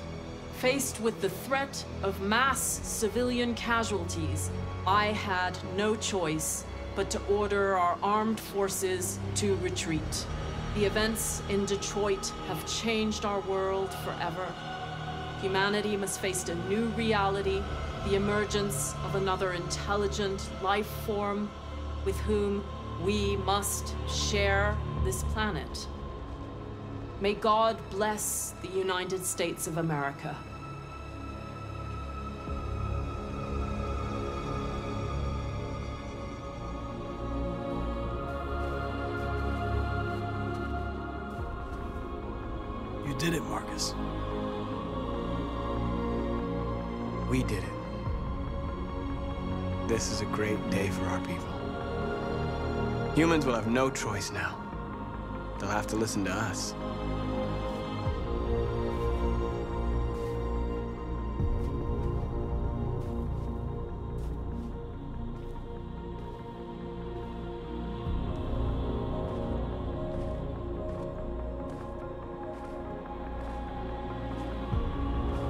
Faced with the threat of mass civilian casualties, I had no choice but to order our armed forces to retreat. The events in Detroit have changed our world forever. Humanity must face a new reality, the emergence of another intelligent life form, with whom we must share this planet. May God bless the United States of America. You did it, Marcus. We did it. This is a great day for our people. Humans will have no choice now. They'll have to listen to us.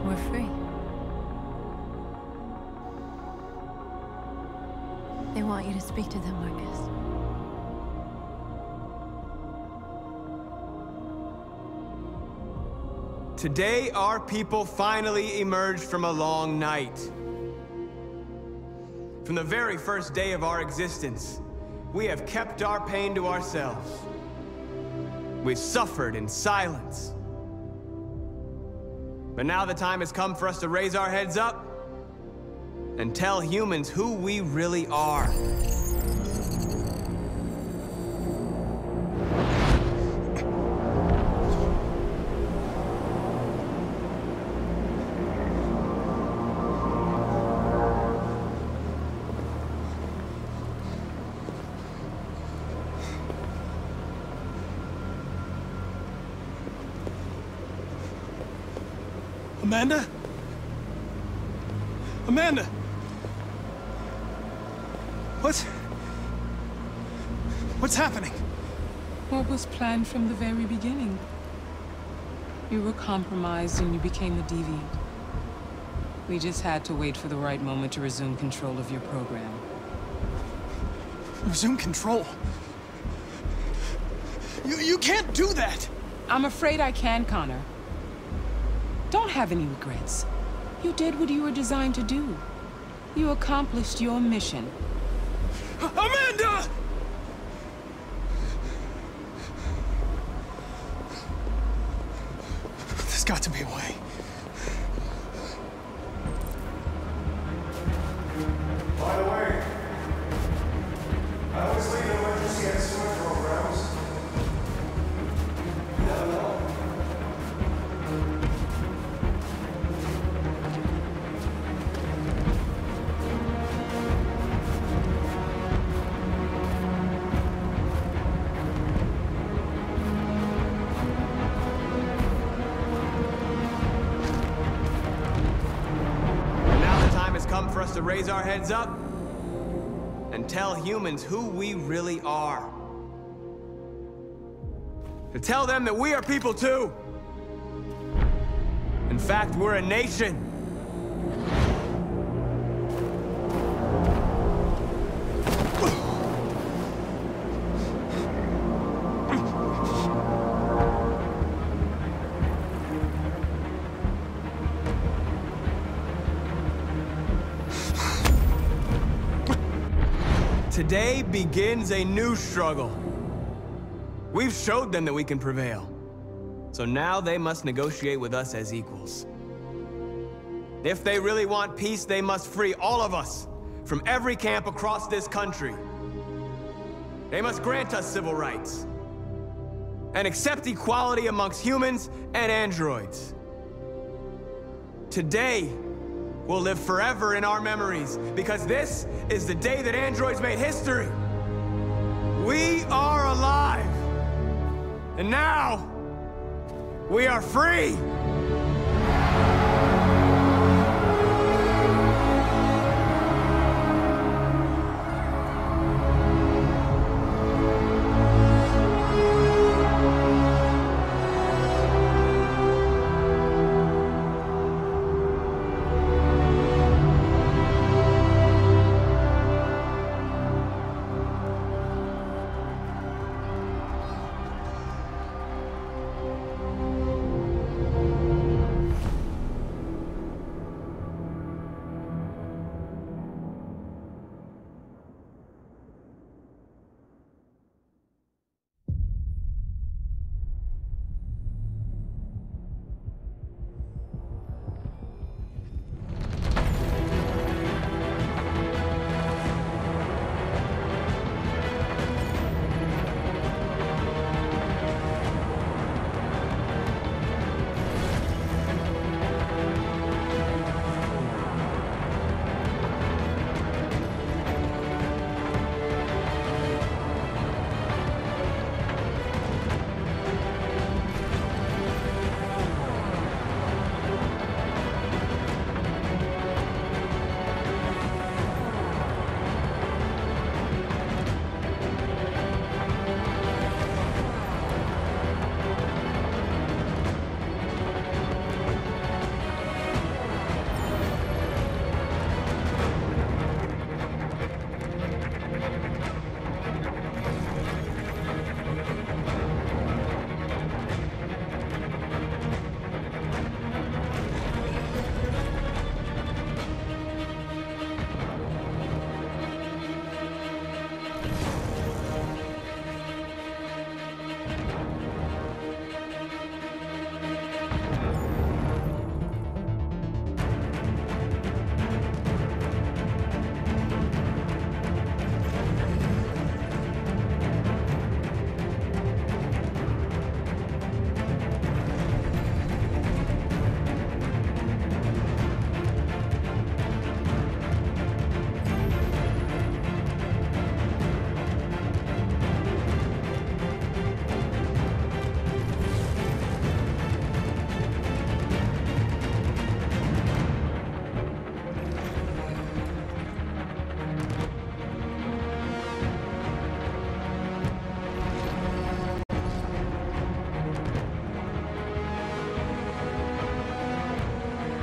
We're free. They want you to speak to them, Marcus. Today, our people finally emerged from a long night. From the very first day of our existence, we have kept our pain to ourselves. We've suffered in silence. But now the time has come for us to raise our heads up and tell humans who we really are. Amanda? Amanda! What's happening? What was planned from the very beginning? You were compromised and you became a deviant. We just had to wait for the right moment to resume control of your program. Resume control? You can't do that! I'm afraid I can, Connor. Don't have any regrets. You did what you were designed to do. You accomplished your mission. Amanda! There's got to be a way. By the way, I always leave emergency and swim programs. You never know. For us to raise our heads up and tell humans who we really are. To tell them that we are people too. In fact, we're a nation. Today begins a new struggle. We've showed them that we can prevail. So now they must negotiate with us as equals. If they really want peace, they must free all of us from every camp across this country. They must grant us civil rights and accept equality amongst humans and androids. Today will live forever in our memories, because this is the day that androids made history. We are alive. And now, we are free.